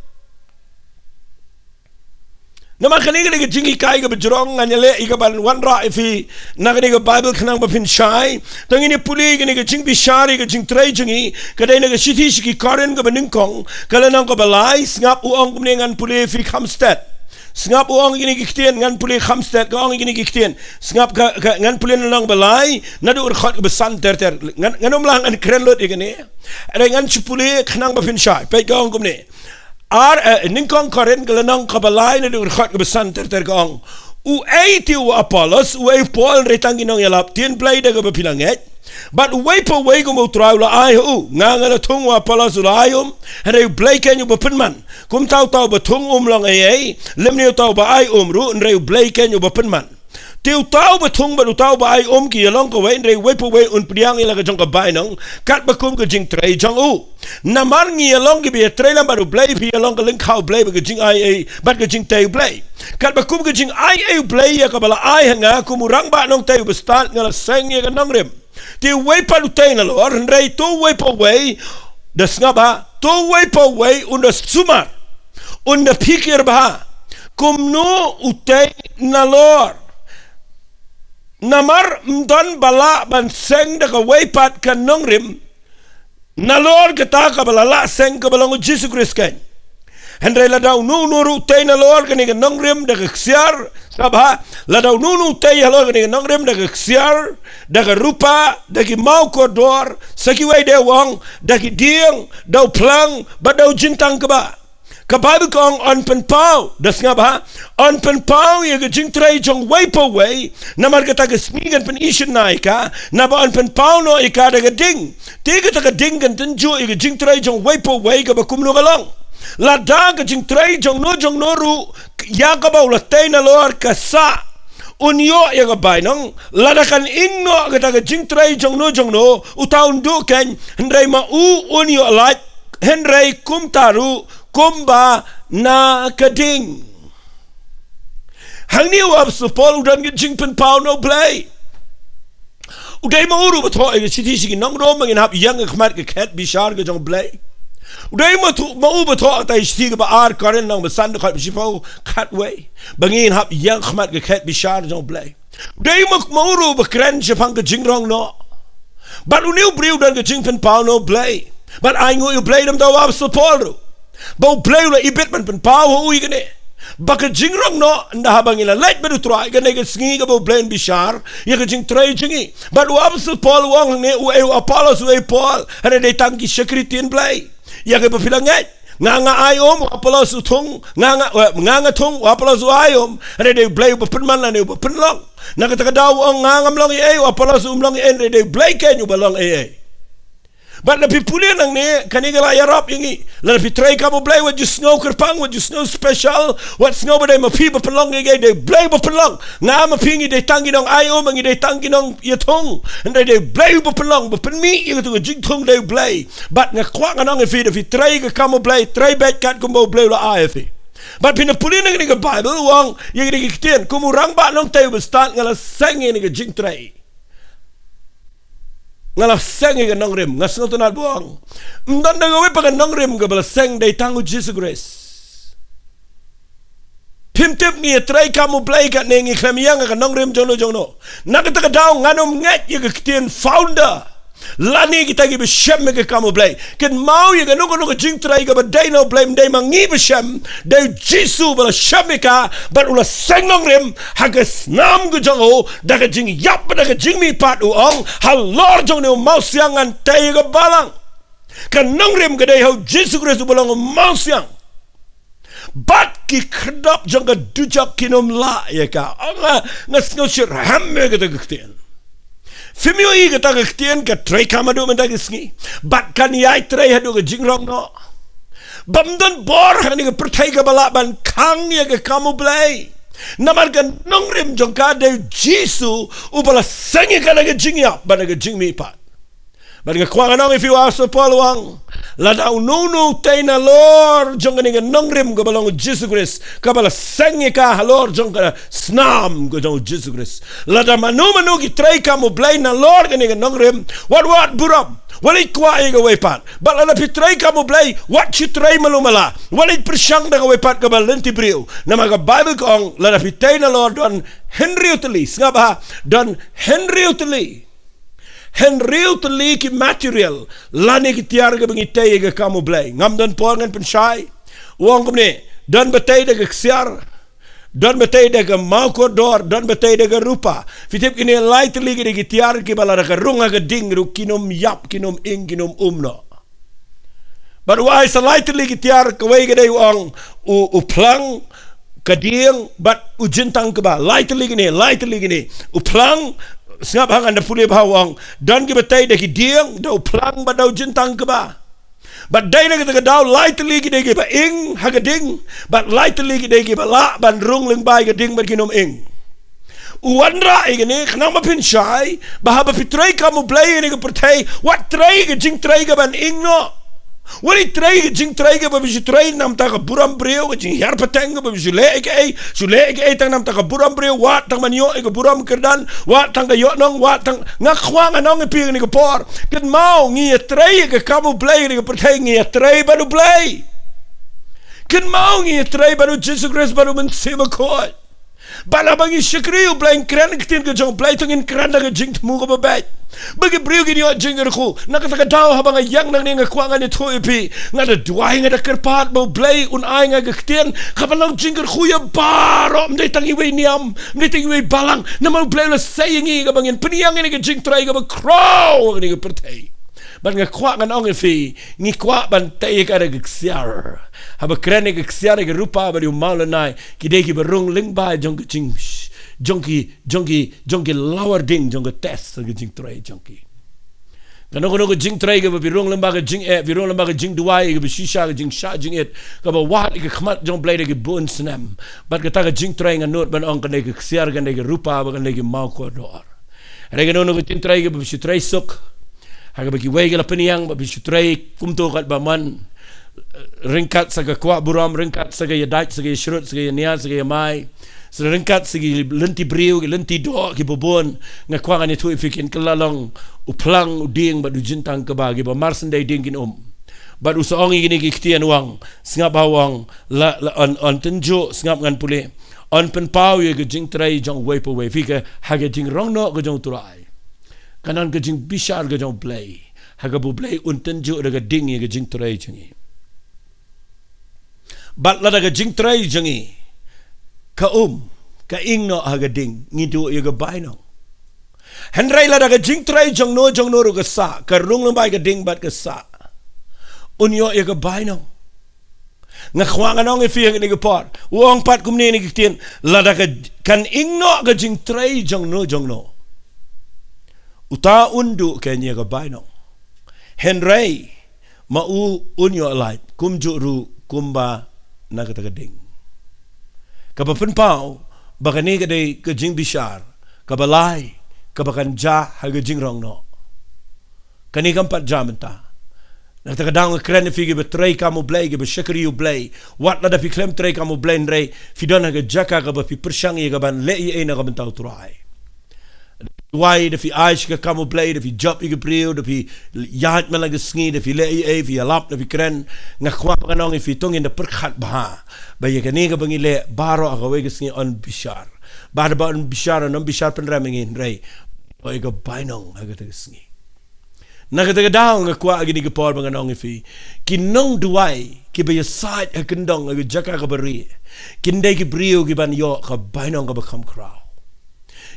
nama kani ke jingi kai ke bejrong nganyale ikaban wan ra ifi nagani ke bible khnang bapin shai tangini puli ke Jingbishar ke jing trai jingi kadai ke city ki karen ke beningkong kalanang ke balai ngap uang kumnengan puli fi Khamsted Sengap uang gini kiktian ngan pulih Khamsted ke orang gini kiktian sengap ngan pulih nalang balai nadu urkhat ke besan ter ngan umlang an keren lot igani ada ngan cipulih khnang bapin syai pek ke orang kumni ningkong karen ke lanang ke balai nadu urkhat ke besan ter ke orang uai tiu Apollos uai Paul retangi nong yalap tien Blei dah ke bapilanget but uai pa uai ko mo trau la ai hu nganga tung Apollos la ayum hari Blei kenyu bapenman kum tau batung lang ai lemni tau ba ai ru nrei Blei kenyu bapenman tiu tau batung ba tau ba ai ki yalong ko wei nrei uai pa uai un priang ila ka jong ka bai nong kat bakum ka jing trai jong namar ngi yalong ki bi trai lam baru Blei pi yalong ka link kau Blei ba ka jing ai bat ka jing tei Blei kat bakum ka jing ai Blei ya ka bala ai hanga kumurang ba nong tei bestat ngala seng ya ka nongrem tiu wei pa lutai na lor nrei tu wei pa wei das ngaba tu wei pa wei unda sumar unda pikir bah kumno utai na lor namar mdan bala ban seng da ka wei pat ka nongrim na lor kita ka bala la seng ka balango Jesus Christ kan Henry la daw nuru tay na lor kani ka nongrim da ka ksiar sabha la daw nunu tay halor kani ka nongrim da ka ksiar da ka rupa da ki mau kodor saki wei de wang da ki dieng daw plang ba daw jintang ka ba ka Bible kong on pen pau das nga ba on pen pau ye ka jing trai jong wei po wei namar ka ta ka smigan pen ishin nai ka na ba on pen pau no ika da ka ding tiga ta ka ding kan tenju ye ka jing trai jong wei po wei ka ba kumno ka long la da ka jing trai jong no ru ya ka ba ula tay na lor ka sa unyo ya ka bai nong la da kan ingno ka ta ka jing trai jong no utaun du ken hendrai ma unyo like hendrai kumtaru kumba na kading hang ni wab su Paul udan ke jing pen pau no Blei udai ma uru bato e city sigi nong ro mangin hap yang khmat ke Jingbishar ke jong Blei udai ma tu ma u bato ta sti ke ba ar karen nong besan khat bishipau khat wei bangin hap yang khmat ke Jingbishar jong Blei udai ma uru ba kren japang ke jing rong no but uniu briu dan ke jing pen pau no Blei but ai ngo u Blei dam da wab su Paul bau Blei la ibet man pen pau hu igane baka jingrong no nda habang ila light bedu try gane ke sngi ka bau Blei Bishar ya ka jing trai jingi but wab su Paul wang ne u Apollos u Paul hane de tangki sekritin Blei ya ke papilangat nganga ayom Apollos tung nganga tung Apollos ayom hane de Blei bapenman la ne bapenlong nakata daw ang ngangam long e Apollos umlong e de Blei ken u balong e but na pipulian ang ni kanigala yarap ingi la pitray ka mo Blei what you snow kerpang what you snow special what snow ba day ma piba pelong gay de Blei ba pelong nga ma pingi de tangi nong ayo mangi de tangi nong yatong and de Blei ba pelong ba penmi you to jing thong de Blei but nga kwa nga nong if pitray ka mo Blei tray bet kat kumbo Blei la afi but pinapulian ang ni ka Bible wang yung ni kitien kumurang ba nong tayo bestat nga la sengi ni ka jing tray ngala seng ke nongrim ngasno tunal buang ndan da gawe pa nongrim ga bala seng dai tangu Jesus Christ pimtip ni try kamu Blei ka nengi khlamiang ka nongrim jono nakata ka daw nganom ngat ye ka kitien founder lani kita gi beshem ke kamu Blei ken mau ye ga no jing try ga badai no Blei dai mangi beshem dai Jesus bala shamika but ula seng nongrim hagas nam gu jongo daga jing yap daga jing mi pat uong halor jong ne mau siangan tai ga balang kan nongrim ga dai how Jesus Christ balang mau siang but ki khdap jong ga dujak kinom la ye ka nga sngo shir hamme ga daga kitien Fimio I kata ketian ka tray kamadu menta kisngi. Bat kan yai tray hadu ke jingrong no. Bamdan bor hani ke pertai ke balaban kang ya ke kamu Blei. Namar kan Nongkren jong ka de Jisu upala sengi kana ke jingya bana ke jingmi pat. Bana ke kwang anong if you ask polwang lada ununu taina lor jong ka Nongkren ke balong Jisu Christ kabala sengi ka halor jong ka snam ke jong Jisu Christ. Lada manu ki tray kamu Blei na lor ka Nongkren what buram. Walit kwa ay gawepat. Balala pitray kamu Blei. What you tray malumala. Walit persyang na gawepat kabal lenti brio. Na mga Bible kong lala pitay na Lord don Henry utali. Nga ba? Don Henry utali. Henry utali ki material. Lani ki tiar ka bangitay ka kamu Blei. Ngam don po ngan pensyay. Uang kumni. Don batay na kaksiar. Don betay daga maukordor, don betay daga rupa. Fitip kini lai teli kini gitiar ki bala daga runga ga ding ru kinom yap kinom ing kinom umno. But why sa lai teli gitiar kawai gede uang uplang kading but ujintang ka ba. Lai teli kini uplang singap hang anda pulih bawang don ki betay dagi ding da uplang ba da ujintang ka ba. But day na kita daw light ligi degi ba ing hagading but light ligi degi ba la ban rung ling bay gading ba kinom ing uwanra igani kanang mapinshay bahaba pitray kamu Blei ini kepertay what tray ka jing tray ka ban ing no wali tray ka jing tray ka ba bisu tray nam ta ka buram breo ka jing her pateng ka ba bisu le ke tang nam ta ka buram breo wat tang manyo ka buram kerdan wat tang ka yo nong wat tang ngakwang anong iping ni ka por ken mau ngi tray ka kamu Blei ni ka pertay ngi tray baru Blei ken mau ngi tray baru Jesus Christ baru mensima kot bala bagi syakriu Blei kran kitin ka jong Blei tungin kran ka jing tmu ka babay bagi brio gini o jing ko nakataka daw habang yang nang nga kwanga ni toipi nga da duay nga da kerpat mo Blei unay nga gaktin kapalang jing ko ya baro mday tang iway niyam mday tang iway balang na mo Blei la sayingi kabangin paniyang nga jing tray kabang crow nga pertay ban nga kwa nga nong ifi ngi kwa ban tay ka da gaksyar haba krene gaksyar nga rupa ba yung malanay kideki barung lingba jong jing Jongki lower ding jongki test ke jing tray jongki. Kano jing tray ke birung lembaga jing birung lembaga jing duai ke shisha ke jing sha jing et ke wat ke khmat jong Blei ke bun snam. Bat kata ke jing tray nganut ban ong ke ksiar ke rupa ba ke mau ko dor. Re ke no jing tray ke bisu tray suk. Ha ke bagi wei ke lapeniang ba bisu tray kumto kat baman ringkat sa ke kwa buram ringkat sa ke yadat sa ke shrut sa ke nia sa ke mai. Serengkat segi lenti brio lenti do ki bobon nga kwanga ni tu ifikin kelalong uplang uding badu jintang ke bagi ba marsendai ding kin bad usaong gini ki ktian wang singap bawang la on tenjo singap ngan pule on pen pau ye ke jing tray jong wei po wei fika haga jing rong no ke jong turai kanan ke jing bishar ke jong Blei haga bu Blei un tenjo daga ding ye ke jing tray jengi bat la daga jing tray jengi ka ing no hagading ngidu yoga baino henrai la daga jing tray jong no ru ka sa ka rung lambai ka ding bat ka sa unyo yoga baino nga khwanga nong ifi ngi ka por uong pat kumni ni kitin la daga kan ing no ka jing tray jong no uta undu kenya ka baino henrai ma unyo light kumjuru kumba na ka ding kapapan pau bakani kadai ke Jingbishar kabalai kabakan ja haga jingrong no kani kampat jamenta na takadang kren figi betray kamu Blei ge besyakri you Blei wat la da fi klem tray kamu Blei rei fidon haga jaka ka ba fi persyang ye gaban le ye na gaban tau turai why da fi aish ka kamu Blei da fi job ge brio da fi yahat malaga sngi da fi le ye fi alap da fi kren nga kwa kanong fi tongin da perkhat ba baya kani ka bangile baro agawe gesngi on bishar bar ba on bishar on bishar pen ramengin rei oi ga bainong aga gesngi nagata daw nga kwa agini ka por banganong ifi kinong duai ki baya side akendong aga jaka ka bari kindai ki brio ki ban yo ka bainong ka bakam kraw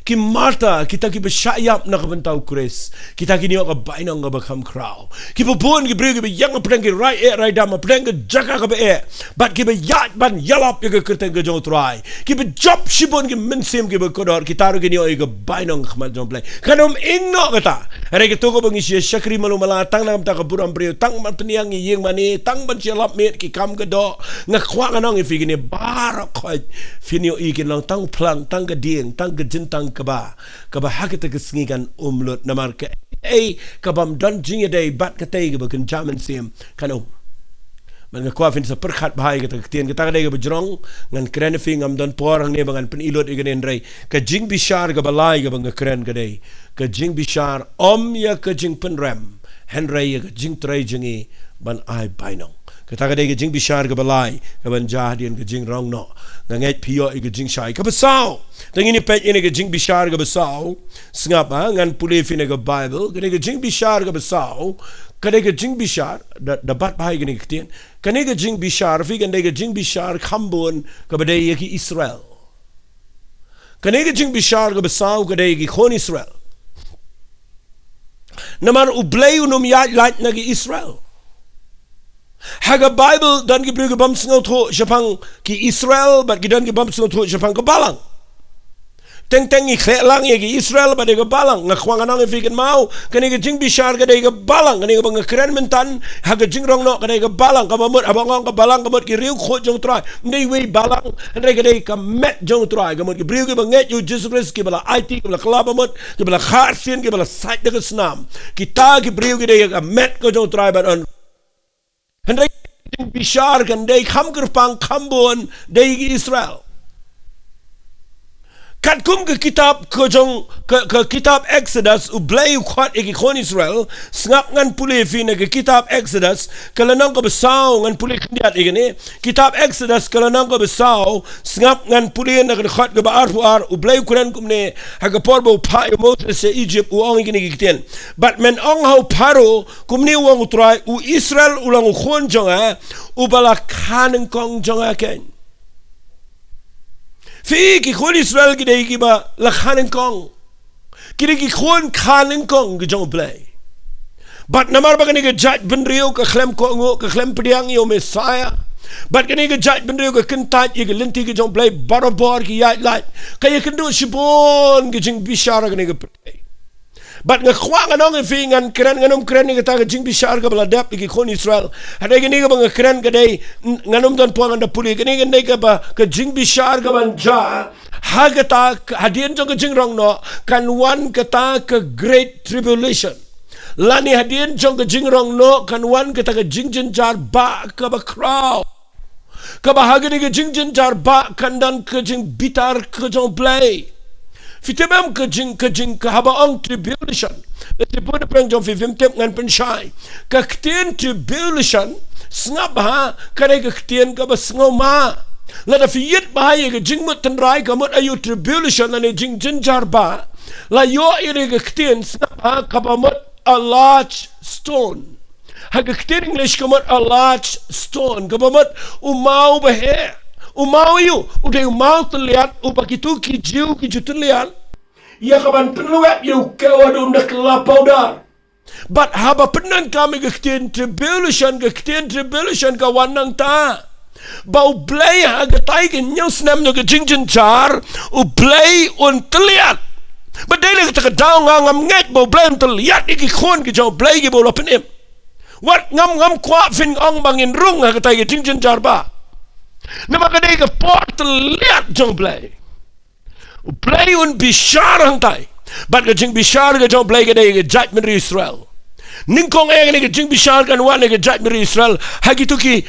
Ki Marta kita ki besyayap nak bentau kres. Kita kini ka bainang ka bakam kraw. Ki bubun ki breu ki yang pedang ki rai dam pedang ki jaga ka be. Bat ki be yat ban yalap ki kerteng ke jong try. Ki be job sibon ki mensim ki be kodor ki taru kini ka bainang khmal jong play. Kanom ingno kata. Hari ki toko bangisi syakri malu mala tang nam ta ka buram breu tang man peniang yeng mani tang ban yalap met ki kam ke do ngakwa nang i figini bar khoi finio i ki lang tang plang tang ke dieng tang ke jintang kaba hakita kesengikan umlut namar ke kabam don jinge day bat katay ke bakan jaman sim kanu man ngakwa fin sa perkhat bahai kita ketien kita kadai ke bejrong ngan kren fing am don porang ne bangan penilot iganen rai ke Jingbishar ke balai ke bang kren kadai ke Jingbishar om ya ke jing penram henry ke jing trai jingi ban ai bainong kita kadai ke Jingbishar ke balai ke ban jahdian ke jing rong no nganget pio ke jing shai ke besau tang ini pet ini ke Jingbishar ke besau sengapa ngan pulih fine ke bible ke Jingbishar ke besau kadai ke Jingbishar dapat bahai ke ni ketien kadai ke Jingbishar fi kadai ke Jingbishar khambun ke badai ke Israel kadai ke Jingbishar ke besau kadai ke khon Israel namar Blei unum ya lait na ke Israel Haga Bible dan ki beri ke bam sengau tho Jepang ki Israel bat ki dan ki bam sengau tho Jepang ke balang. Teng i khlang ye ki Israel bat ke balang ngakwang anang fi kan mau kani ke Jingbishar ke ke balang kani ke bang keren mentan haga jingrong no kani ke balang ka mamut abang ke balang ka mut ki riu kho jong trai ndai we balang ndai ke ka met jong trai ka mut ki beri ke banget you Jesus Christ ki bala IT ki bala klaba mut ki bala kharsin ki bala site de snam kita ki beri ke ka met ko jong trai bat on Hendai Jingbishar kan dai kham gerpang khambon dai Israel. Kat kum ke kitab ke kitab Exodus Blei khot ek khon Israel ngap ngan pulih fi ke kitab Exodus kalanang ko besau ngan pulih kendiat igani kitab Exodus kalanang ko besau ngap ngan pulih na khot ke baar Blei kuran kumne ha ke porbo pa Moses se Egypt uang igani kitien but men ong hau paro kumni uang utrai Israel ulang khon jonga bala khaneng kong jonga ken Fi ki khon Israel ki dei ki ba la khanen kong ki ki khon khanen kong ki jong Blei but namar ba ke jaj benrio ke khlem ko ngo ke khlem pediang yo Messiah but ke jaj benrio ke kentat ye ke lenti ki jong Blei barabor ki yat lat kaya kendo sibon ki Jingbishar ke Blei but ngakwang anong fi ngan keren nganom keren ni kata ke Jingbishar ke baladap ki khon Israel ada ke ni ke bang keren ke dei nganom dan puang anda puli ke ni ke ba ke Jingbishar ke banja hagata hadien jong ke jingrong no kan wan kata ke great tribulation lani hadien jong ke jingrong no kan wan kata ke jingjenjar ba ke ba crowd ke bahagi ke jingjenjar ba kan dan ke jing bitar ke jong Blei Fitebam ke habaong tribulation. Iti po na prang jong fifimtip ngan pensyay. Kaktian tribulation, sngap ha, kare kaktian ka ba sngaw ma. Lada fiyit bahaya ke jingmut tenrai kamut ayu tribulation lani jinjar ba. La yo iri kaktian sngap ha, kabamut a large stone. Ha kaktian English kamut a large stone. Kabamut umau bahe. Umau yu, udah umau terlihat, upakitu kijiu terlihat. Ya kapan penuap yu kewadu nak lapau dar. But haba penan kami kektian tribulation kawanang ta. Bau Blei hagatai ke nyus nam ke Jingbishar, Blei un terlihat. Badai kita kedau ngam nget bau Blei un terlihat iki khon ke jauh Blei ke bau lapenim. Wat ngam kwa fin ong bangin rung hagatai ke Jingbishar ba. Nama kadai ke port terlihat jong Blei un bishar hantai bat ke Jingbishar ke jong Blei kadai ke jaj menteri Israel ningkong ke Jingbishar kan wan ke jaj menteri Israel hagitu ki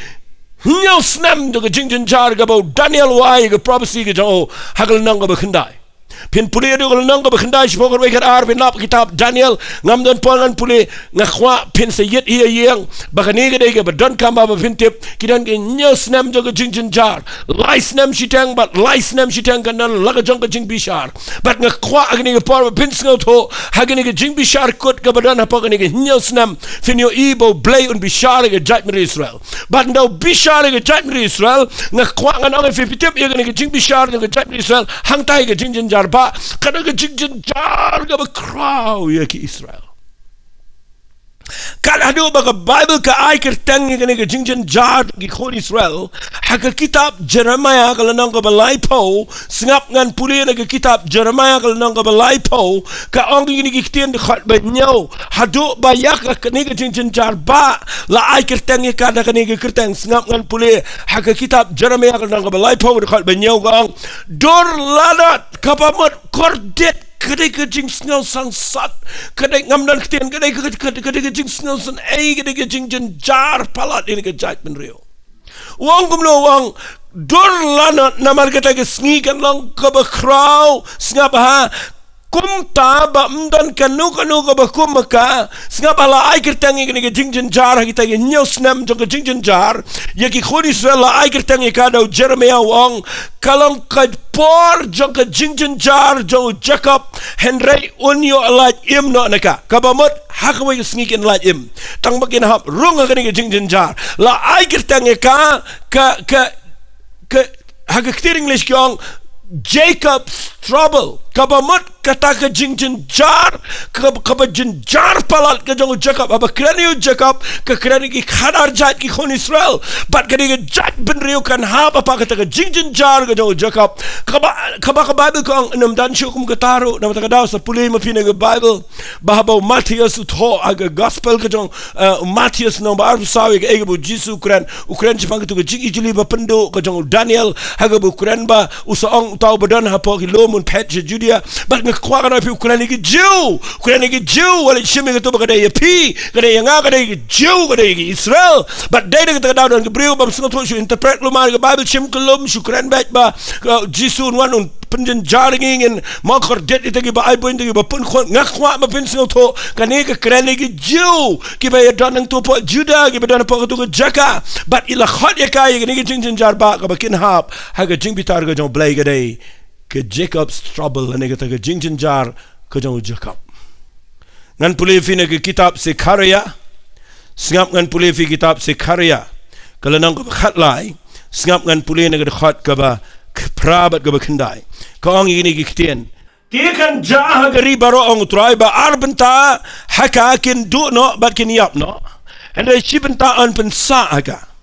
nyau snam ke Jingbishar ke bau Daniel wai ke prophecy ke jong hagal nang ke bekhendai pin puli do kalau nang ko bekhendai spokor we ar pin lap kitab Daniel ngam don pongan puli ngakwa pin sayet iya yang bakani ke dei ke badon kamba ba pin tip kidan ke nyos nam jo ke Jingbishar lais nam shitang but lais nam shitang kan nan laga jong ke Jingbishar but ngakwa agni ke por pin sngo tho hagni ke Jingbishar kot ke badan apa ke nyos nam fin yo ibo Blei un bishar ke jaj menteri Israel but no bishar ke jaj menteri Israel ngakwa ngan ong fi tip ye ke Jingbishar ke jaj menteri Israel hang tai ke Jingbishar ba kada ke jinjar ga ba crow ya ki Israel kalau ada baga Bible ke ai kertang ni ke jingjan jar ki khon Israel hak kitab Jeremiah kalau nang ka balai po singap ngan puli na ke kitab Jeremiah kalau nang ka balai po ka ong ni ki tien de khat ba nyau hadu ba yak ka ni ke jingjan jar ba la ai kertang ka da ni ke kertang singap ngan puli hak kitab Jeremiah kalau nang ka balai po de khat ba nyau ga dor ladat kapamot kordet kadai ke jing snel sang sat kadai ngamdan ketian kadai ke jing snel san ai kadai ke jing jar palat ini ke jait ben rio wang kumlo wang dor lana namar kata ke sngi kan lang ke bakrau snga ba kumta ba mdan kanu ka ba kumaka snga ba la ai kertang ke jing jar kita ke nyau snam jong ke jing jar ya ki khoni Israel la ai kertang ka do Jeremiah wang kalong ka por jong ke jing jar jong Jacob Henry unyo alat im no naka kabamot hakwe sngi ken alat im tang bakin hap rung ka ke jing jar la ai kertang ka hak ketiring les kyong Jacob's trouble kabamot kata ke jing jar kaba jar palat ke jong Jacob aba krani Jacob ke krani ki khadar jat ki khon Israel bat ke jat ben riu kan ha apa kata ke jing jar ke jong Jacob kaba Bible ko nam dan shukum ke taru nam ta daw sa puli ma pina ke Bible bahaba Matthias utho aga gospel ke jong Matthias no bar sawi ke ege bu Jesus Ukraine jipang ke jing ijli ba pendo ke jong Daniel haga bu Ukraine ba usaong taw badan ha po ki lomun pet Judea bat kwa kana pi Ukraine ki Jew wala shimi ke to ba kada ya pi kada ya nga kada ki Jew kada ki Israel but dai ke ta daw don ke brio ba sungo to interpret lo ma ke Bible shim kolom Ukraine ba Jesus wan un penjen jaring in makor det ite ki ba ai point ki ba pun khon ngakwa ma pin sungo to kane ke krane ki Jew ki ba ya don to po Juda ki ba don po to Jaka but ila khot ya kai ki jing jar ba ka ba kin hap ha ke jing bitar ke jong Blei ke dai ke Jacob's trouble ane kata ke jing jar ke jong Jacob ngan puli fi ne ke kitab Sekaria singap ngan puli fi kitab Sekaria kalau nang ke khat lai singap ngan puli ne ke khat ke ba prabat ke ba kendai ko ang ini ki kitien dia kan jah ke ribaro ong trai ba arbenta haka kin du no bat kin yap no ande shibenta an pensa aga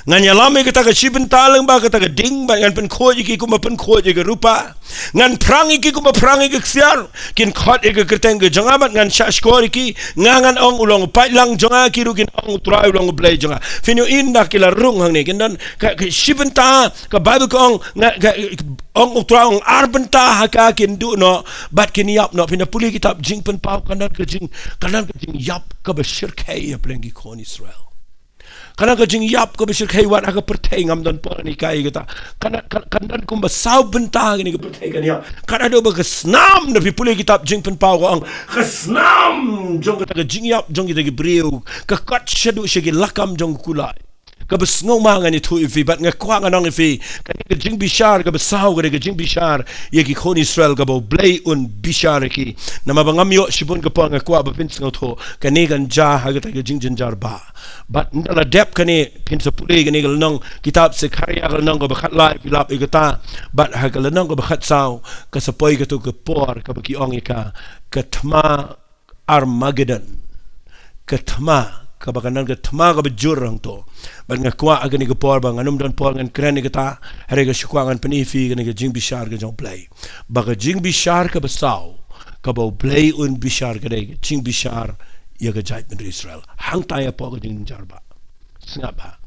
ngan yalame kata ke shibenta lang ba kata ke ding ba ngan pen khoj ki kuma pen khoj ke rupa ngan prangi ki kuma prangi ke siar kin khot ke kerteng ke jangamat ngan shashkor ki ngangan ong ulong pai lang jonga ki ru kin ong trai ulong Blei jonga finu inda kila rung hang ni kin dan ka shibenta ka Bible ko ong trai ong arbenta haka kin du no bat kin yap no fina puli kitab jing pen pau kanan ke jing yap ka ba shirkai ya plengi kon Israel kana ka jing yap ko bisir kai wat aga pertai ngam don por ni kai kita kana kum ba sau bentang ni ko pertai kan ya kana do ba kesnam na pipuli kitab jing pen pau ko ang kesnam jong ka jing yap jong kita ki briu ka kat shadu shegi lakam jong kulai ka besngong ma ngani tu ifi bat ngakwa nganong ifi ka Jingbishar ka besau ka Jingbishar ye ki khon Israel ka bo Blei un bishar ki nama bangam yo shibun ka pa ngakwa ba pin sngo tho ka ne gan ja ha ka jing jar ba but ndala dep ka ne pin sa puli ka ne nong kitab Sekaria ka nong ka bakhat lai pilap igata but ha ka nong ka bakhat sau ka sapoi ka to ka por ka baki ong ka tma Armageddon ka tma kabakanan ke tma ka bejurang to ban ngakwa aga ni gepor bang anum don por ngan kren ni kata hari ke syukwangan penifi ke Jingbishar ke jong Blei baga Jingbishar ke besau ka bo Blei un bishar ke dei Jingbishar ya ke jait men Israel hang taya po ke Jingbishar ba singaba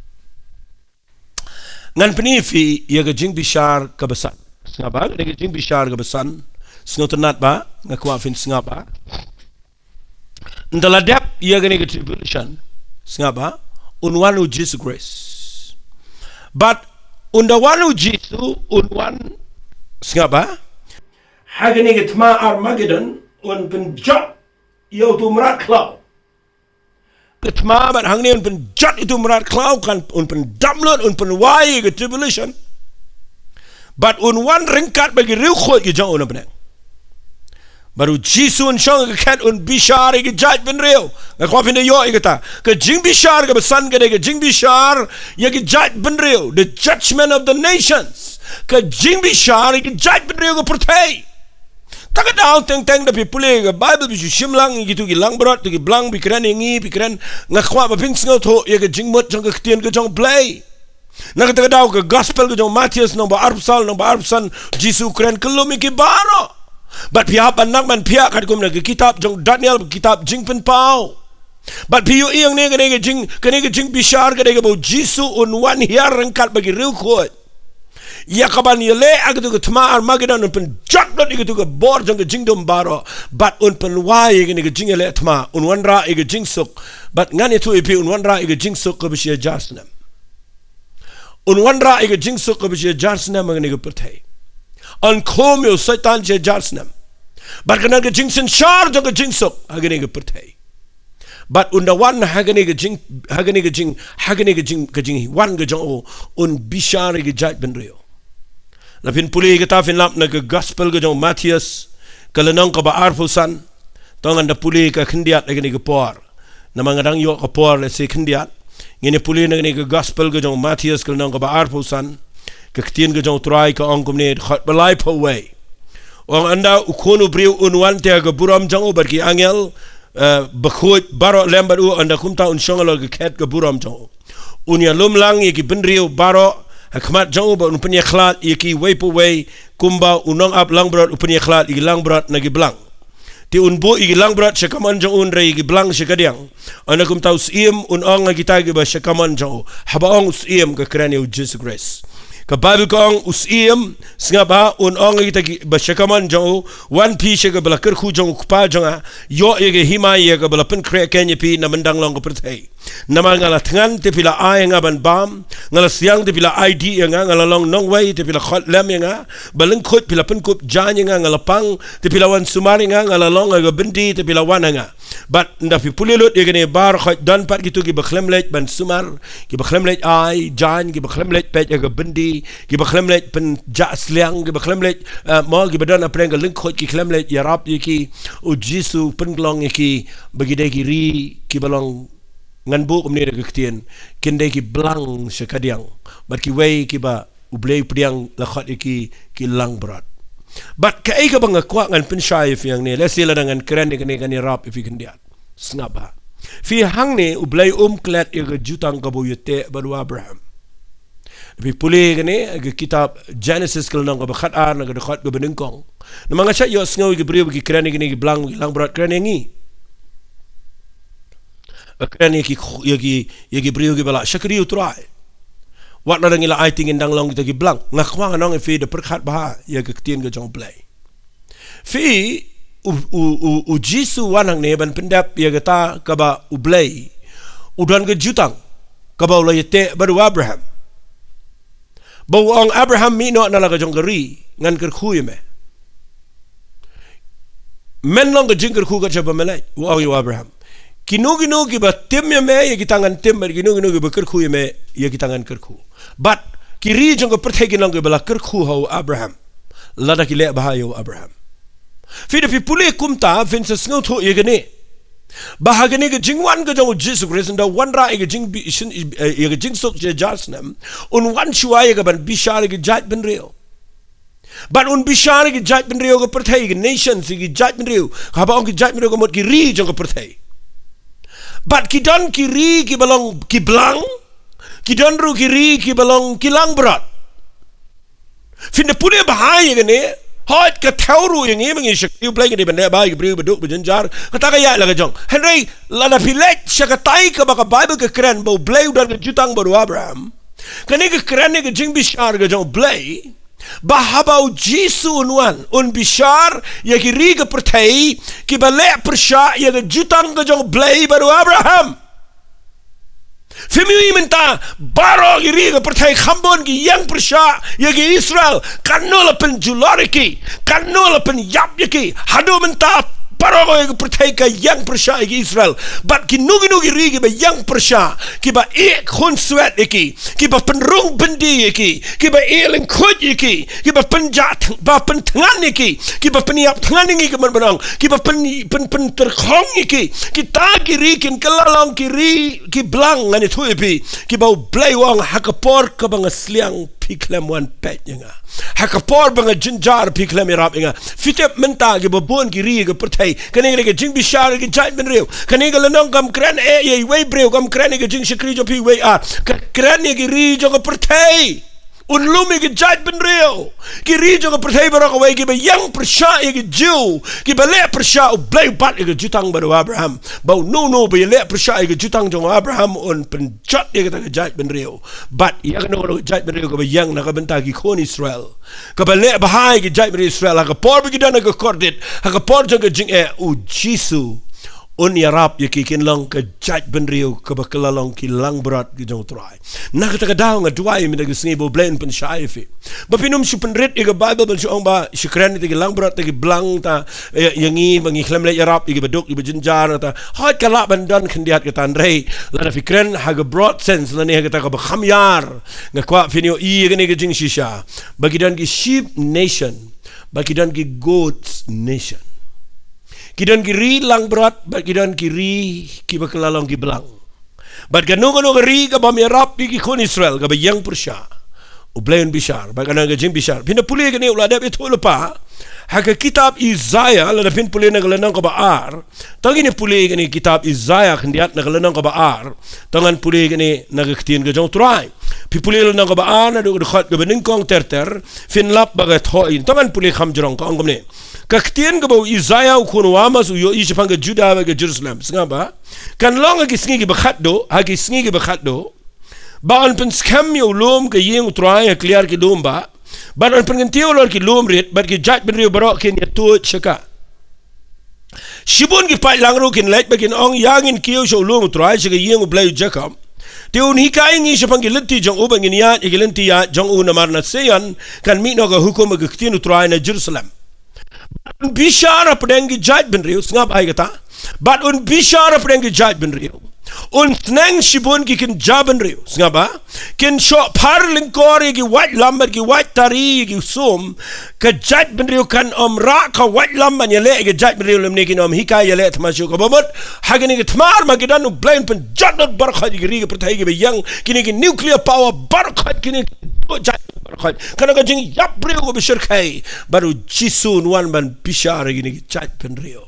ngan penifi ya ke Jingbishar ke besan singaba ke Jingbishar ke besan singotenat ba ngakwa fin singaba ndala dep ya ke tribulation singaba unwanu Jesus grace but undawanu Jesus unwan singaba hagani ke tma Armageddon un penjat yo tu merat klau ke tma bat hangni un penjat itu merat klau kan un pendamlot un penwai ke tribulation but unwan ringkat bagi riu khot ke jang un benang baru jisun shong ke kat un bishar ke jat ben reo ngakwa fin yo ikata ke Jingbishar ke besan ke Jingbishar ye ke jat ben reo the judgment of the nations ke Jingbishar ke jat ben reo ke pertai tak daw teng da pipule ga Bible bi shimlang gitu gi lang brot gi blang bi kran ngi bi kran ngakwa ba ping sngo tho ye ga jingmot jong ga tien ga jong Blei na ga daw ga gospel ga jong Matthias no ba arpsan Jisu kran kelumi ki baro bat pihak anak man pihak kat kum na ga kitab jong Daniel kitab jingpen pau bat piu iang ne ga jing bishar ga ga bo Jisu un wan hiar rengkat bagi riu khot ya kaban yele agatu ke tma armageddon un pen jakdot igatu ke bor jong ke jingdom baro bat un pen wai ke ne ke jingele tma un wanra ige jingsuk bat ngani tu ipi un wanra ige jingsuk ke bishia jarsnam un wanra ige jingsuk ke bishia jarsnam ngani ke pertai an komyo satan je jarsnam bat kana ke jingsen shar jong ke jingsuk agani ke pertai but unda wan hagani ke jing wan ke jong un bishar ige jat benrio lapin puli kita fin lap na ke gospel ke jong Matthias kalenong ka ba arfusan tong anda puli ka khendiat lagi ke por na mangadang yo ka por le se khendiat ngene puli na ke gospel ke jong Matthias kalenong ka ba arfusan ke ktien ke jong trai ka ongkom ne khat balai pawai ong anda ukonu briu unwan te ke buram jong berki angel bakhut baro lembar u anda kumta un shongalo ke khet ke buram jong unya lumlang ye ki benriu baro Hakmat jauh ba unpunya khlat iki weipo wei kumba unong ap lang berat unpunya khlat iki lang berat nagi belang ti unbo iki lang berat syakaman jauh unrei iki belang syakadiang anda kum tahu siem unong nagi tagi ba syakaman jauh habaong siem ke kerana Jesus Christ ke Bible kong usiem sengapa unong nagi tagi ba syakaman jauh one piece ke bela kerku jauh kupa jauh yo ye himai ye ke bela pen krek kenya pi na mendang long ke pertai nama ngala tengan te pila ai ngaban bam ngala siang te pila ID ngala long nong wai te pila khot lem nga baleng khot pila pen kup jan ngala pang te pila wan sumari ngala long ga bendi te pila wan nga but nda fi pulilut ye gene bar khot dan pat gitu ki bakhlemlet ban sumar ki bakhlemlet ai jan ki bakhlemlet pet ga bendi ki bakhlemlet pen ja sliang ki bakhlemlet mo ki badan apreng ga leng khot ki khlemlet ya rap ye ki u Jisu pen glong ye ki bagi de ki ri ki balong ngan bu kumni de ketien kende ki blang sekadiang bat ki wei ki ba Blei pediang lakhat ki lang berat bat ka ai ka bang kwa ngan pensyai fiang ni lesila dengan keren ni rap fi kendiat snaba fi hang ni Blei klet ye jutang ka boyete baru Abraham fi puli ni kitab Genesis kal nang ka khat ar na ka khat ka benengkong na mga cha yo sngaw ki brio ki keren ni ki blang lang berat keren ni keren yaki brio ki bala syakri utrai wat na ngila ai tingin dang long kita ki blang ngakwa nang fi de perkhat bah ya ke tien ke jong Blei fi u Jisu wanang ne ban pendap ya kata ka ba Blei udan ke jutang ka ba la yete baru Abraham bawang Abraham mi no na la ka jong gari ngan ker khu me men long ke jingker khu ka chaba melai wa Abraham Kinu ki ba tim ya me ye kitangan tim ber kinu ki ba kerku ya me ye kitangan kerku but kiri jong ko perthegi nang ke bala kerku ho Abraham lada ki le bahayo Abraham fi de pule kumta vince sngo tho ye gane bahagane ke jingwan ke jong Jesus Christ nda wanra ye jing sok je jasnam un wan shuwa ye ban bishar ke jat ben reo but un bishar ke jat ben reo ko perthegi nation ki jat ben reo ka ba on ki jat ben reo ko mot ki ri jong ko perthegi but kidan kiri ki balong ki blang kidan ru kiri ki balong ki lang berat fin de pune bahaya gane hot ka thauru yang ngi mangi shak you play ke benda bahaya bri beduk bejenjar kata kaya la jong henry la na filet shakatai ka ba Bible ke keren bo Blei dan ke jutang baru Abraham kane ke keren ke Jingbishar jong Blei bahabau Jisu unwan un bishar ya ki ri ke pertai ki bale persya ya ke jutang ke jong Blei baru Abraham femi minta baro ki ri ke pertai khambon ki yang persya ya ki Israel kanol pen juloriki kanol pen yap ya ki hado minta baro ko pertai ka yang persya ki Israel but ki nugi ri ki ba yang persya ki ba e khon swet ki ba penrung bendi ki ba e leng khot ki ba penjat ba pen tangan ki ba peniap tangan ki man benang ki ba pen terkhong ki ta ki ri kin kalalong ki ri ki blang ngani thuipi ki ba Blei wang hakapor ka bang sliang piklem wan pet nga hakapor banga jinjar piklem rap nga fitep menta ge babon ki ri ge pertai kanega ge Jingbishar ge jai ben reu kanega lanong kam kran ye we breu kam kran ge jing shikri jo pi we a kran ge ri jo ge pertai unlumi ki jaj ben reo ki rijo ka pertai barok away ki ba yang persya ki jiu ki ba le persya u blei bat ki jutang baru Abraham bau no ba le persya ki jutang jong Abraham un penjat ki ta jaj ben reo bat ya no jaj ben reo ka ba yang na ka benta ki kon Israel ka ba le bahai ki jaj ben Israel ka por bi dan ka kordit ka por jong ka jing u jisu un yarap ye kikin lang ka jaj ben rio ka bakalalong ki lang berat ki jong try na ka daw nga duai mi dag sngi bo blend pen shaifi ba pinum si pen red ga bible ben so ba shikran ti lang berat ti blang ta yangi bangi khlam le yarap i baduk i jinjar ta hat kala ban dan khendiat ka tan rei la na fikren ha ga broad sense la ne ga ta ka ba khamyar nga kwa finio i ga ne ga jing shisha bagidan ki sheep nation bagidan ki goats nation kidan kiri lang berat, bat kidan kiri kiba kelalong ki belang. Bat kanu kiri ka bamirap ki kon Israel ka bayang Persya. Blei Bishar, bat kana Jingbishar. Pina puli ka ni uladap itu lupa. Haka kitab Isaiah la pin puli na galanang ka baar. Tangi ni puli ka ni kitab Isaiah kandiat na galanang ka baar. Tangan puli ka ni nagaktian ka jong turay. Pipuli la nang ka baar na do khat ka beningkong terter. Finlap bagat hoin. Tangan puli kamjrong ka anggam ni. Kaktian ka ba Isaiah ukun wamas uyo isipang ka Judah ba ka Jerusalem nga ba kan long agi Sngi Kiba Khatduh agi Sngi Kiba Khatduh ba on pen skam yo lom ka yeng try clear ki lom ba on pen tio lor ki lom rit ba ki jat ben rio barok kin ya tu chaka shibun ki pai lang ro kin lek ba kin ong yangin kiyo so lom try chaka yeng Blei Jacob tiun hikai ngi sepang ki lenti jong ubang ya igilenti ya jong u namar na seyan kan mi no ka hukum ka ktinu try na Jerusalem Bishara pedenggi jaj ben rio ngap ai kata bat un bishara pedenggi jaj ben rio un sneng shibun ki kin jaben rio ngapa kin sho par lingkori ki white lamber ki white tari ki sum ka jaj ben rio kan ra ka white lamban yele ki jaj ben rio lemne kin hikai yele tmashu ko bomot hagani ki tmar magidan u blain pen jadot barkhat ki ri ki pertai ki yang kini ki nuclear power barkhat kini jaj kana ka jing yap rio ko bishar kai baru jisun wan ban bishara gini ki jaj ben rio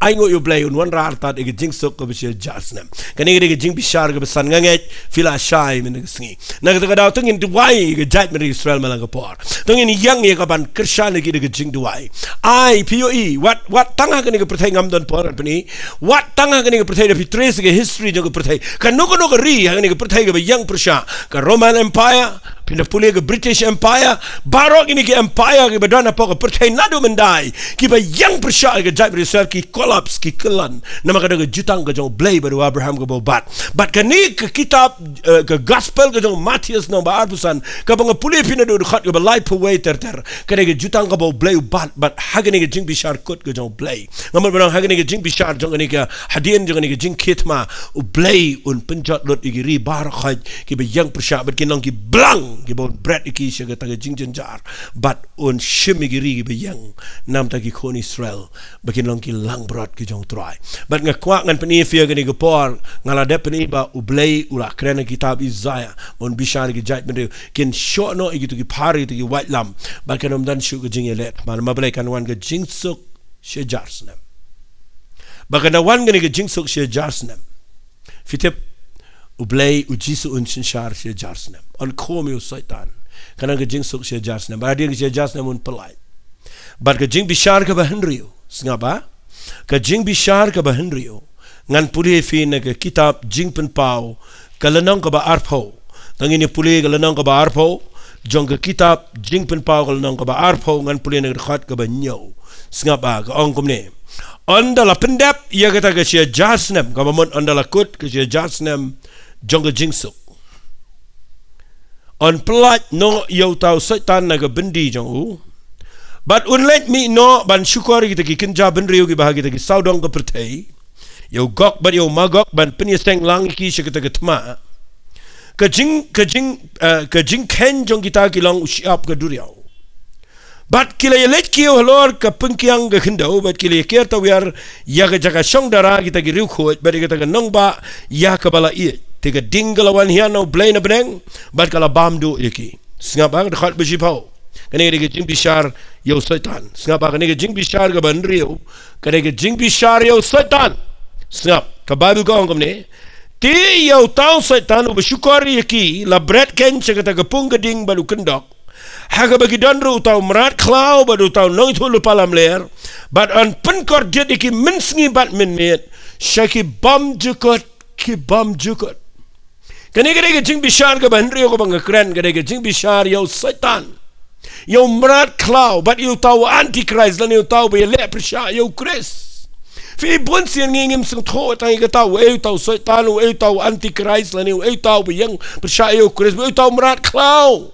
ai ngo yo Blei un wan rar tat e jing sok ko bishar jasnem kani ge jing bishar ko besan nganget fila shai min sngi na ka daw tungin duai ge jaj ben Israel malang por tungin yang ye ka ban krishan ge jing duai ai poe what tanga kani ge perthai ngam don por pani what tanga kani ge perthai de trace ge history jo ge perthai kan no ri kani ge perthai ge yang persha ka Roman Empire pindah pulih ke British Empire barok ini ke Empire ke badan apa ke percaya nado mendai kita yang persya ke jai Israel ki collapse ki kelan nama kada ke jutang ke jong Blei baru Abraham ke bobat bat kani ke kitab ke gospel ke jong Matius nombor arpusan ke bang pulih pindah do khat ke life away ter kada ke jutang ke bau Blei bat hagani ke Jingbishar kot ke jong Blei ngamal barang hagani ke Jingbishar jong ni ke hadian jong ni ke jing khitma u Blei un penjat lot igiri bar khat ki yang persya bat kinong ki blang gibon bread iki shaga taga jingjanjar but on shimigiri be yang nam tagi kon Israel bakin long ki lang brat ki jong try but nga kwa ngan pani fia gani gopor ngala de pani ba u Blei ula krena kitab Isaiah on bishar ki jaj ben kin sho no iki to ki pari to ki white lam bakan om dan shu ki jingelet mal mablei kan wan ga jingsuk she jarsnem bakan wan gani ga jingsuk she jarsnem fitep u Blei u jisu un shinshar she jarsnem on komi u saitan kana ga jingsuk she jarsnem ba dia she jarsnem un pelai bat ga Jingbishar ka bahenrio ngapa ka Jingbishar ka bahenrio ngan puri fi na ka kitab jingpen pau kalanang ka ba arpho tangini puli kalanang ka ba arpho jong ka kitab jingpen pau kalanang ka ba arpho ngan puli na khat ka ba nyo ngapa ka ong komne ondala pendap ia kata ka she jarsnem ka mon ondala kut ka she jarsnem jong ka jingsuk on plat no yo tau saitan na ga bendi jong u but un let me no ban syukur kita ki kenja ben riu ki bahagi ki saudong ka pertai yo gok but yo magok ban penyesteng lang ki syakata ka tma ka jing ken jong kita ki long usiap ka duriau but kila ye let ki holor ka pengkiang ga khindau but kila ye ker tawiar ya ga jaga song dara kita ki riu khot but kita ka nong ba ya ka bala i tiga dinggalawan hiano Blei na beneng bat kala bamdu iki Singapang dekat bersipau. Kena ke Jingbishar yo setan. Singapang kena ke Jingbishar ke banrio. Kena ke Jingbishar yo setan. Singap ke Bible kau angkom ni. Ti yo tahu setan bersyukur yaki la bread ken cakata ke pung geding balu kendok. Haga bagi dandru tahu merat klau balu tahu nong itu lupa lam leer. But on penkor dia iki mensngi bat minit. Syaki bam jukut ki bam jukut. Kani ke Jingbishar ke banrio ke bangakren kani ke Jingbishar yo setan. Yo merat klau but yo tahu antichrist dan yo tahu be le persya yo Christ. Fi bun sian ngingim sing tho tai ke tahu yo tahu setan yo tahu antichrist dan yo tahu be yang persya yo Christ yo tahu merat klau.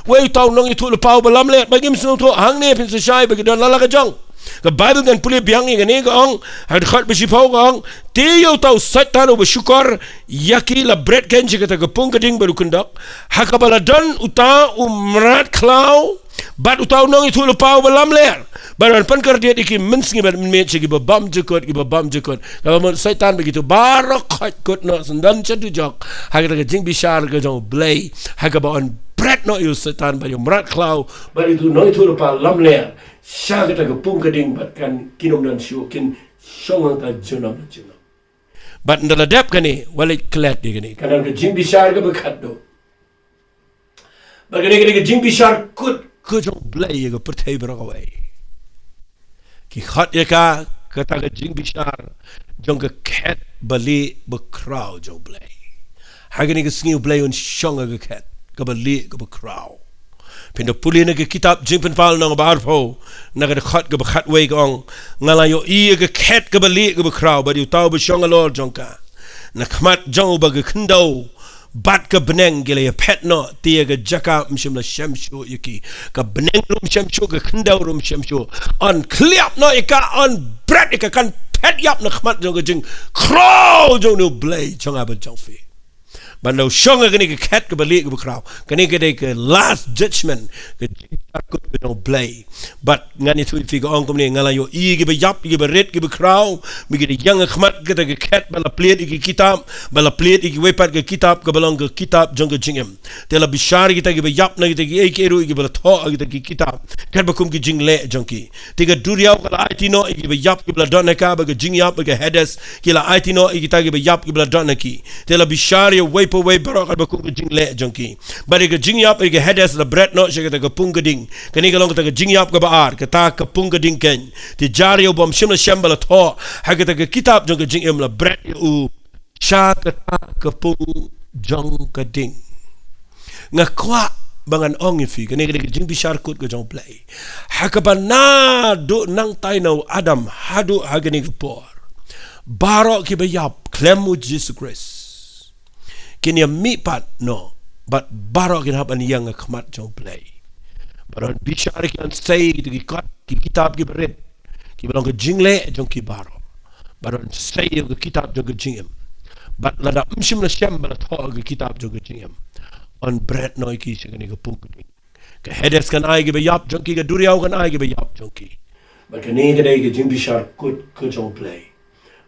Yo tahu nong itu lepau belam le bagim sing tho hang ne pin syai bagi don lala ka jong. Ke Bible kan pulih biang ni kani gong had khat bersipau gong ti yo tahu setan yo bersyukur yaki la bread kan jika ke pung keding baru kendak hakabala don uta merat klau. Bat utau nong itu lupa belam ler. Baran pankar dia iki mensngi bat met segi babam jekot Kalau setan begitu barok kot no sendan catu jok. Haga ke Jingbishar ke jong Blei. Haga baon bread no you setan ba merat klau. Bat itu nong itu lupa lam ler. Sya kita ke pung keding bat kan kinom dan syu kin syong ta junam. Bat ndala dep kani walik klet dia kani. Kanan ke Jingbishar ke Khatduh. Bagani ke Jingbishar ke jong Blei ke pertai berawai. Ki khat ya ka kata ke Jingbishar jong ke cat bali bekrau jong Blei. Hagani ke Sngi Blei on syong ke cat ke bali ke bekrau. Pindah pulih ke kitab Jingpen Fal nang barpo na ke khat ke bekhat wei gong ngalayo I ke cat ke bali ke bekrau badi tahu besyong alor jong ka. Na khmat jong ba ke kendau bat ke beneng gila ya pet no tia ke jaka mshim la shamshu yaki ke beneng rum shamshu ke kendau rum shamshu on kliap no ika on bread ika kan pet yap na khmat jong ke jing crow jong no Blei jong abad jong fi bandau syong ke ni ke cat ke balik ke bekrau kani ke last judgment ke takut ke jong Blei but ngan itu fi ke ong kom ni ngalayo I ke be yap ke be red ke bekrau mi ke yang khmat ke cat bala plate ke kitab bala plate ke wepat ke kitab ke balong ke kitab jong ke jingem tela bishar kita ke be yap na kita ke eru ke bala tho kita ke kitab kat bakum ke jing le jong ki tiga duriau kala IT no ke be yap ke bala don ka ba ke jing yap ke heades kila IT no kita ke be yap ke bala don ki tela bishar ye we way barok kat bakum ke jing le jong ki bari ke jing yap ke heades la bread no kita ke pung geding kani kalong kita ke jing yap ke baar kita ke pung geding ken ti jari bom shimla shambala tho ha kita ke kitab jong ke jing em la bread u sha ke pung jong geding ngakwa bangan ong fi kani ke Jingbishar kut ke jong Blei ha ka bana do nang tai no adam hadu hagani ke por barok ke bayap klemu Jesus Christ kini mi pat no but barok kin hapan yang khmat jong Blei baron bishar ki an say ki kat ki kitab ki bered ki balong ke jingle jong ki barok baron say ke kitab jong ke jingem but lada mshim la sham bala tho ke kitab jong ke jingem on bread no ki segani ke puk ke hedes kan ai ke yap jong ki ke duriau kan ai ke yap jong ki but kani ke dai ke Jingbishar kut ke jong Blei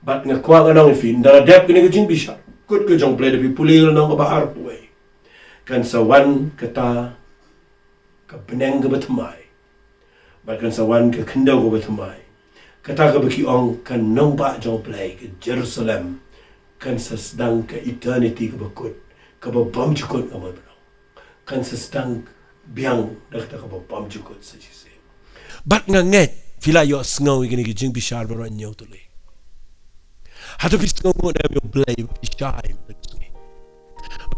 but ngakwa nganong fin dara dep ke Jingbishar kut ke jong Blei tapi pulil nang ke bahar puai kan sawan kata ke beneng ke betemai bahkan sawan ke kendau ke betemai kata ke beki ong kan nomba jong Blei ke Jerusalem kan sedang ke eternity ke bekut ke bam cukut ke bebenong kan sedang biang dah kata ke bam cukut sejise bat nganget fila yo sngo igini ke Jingbishar baron nyau tuli hatu pisngo mo na yo Blei bishai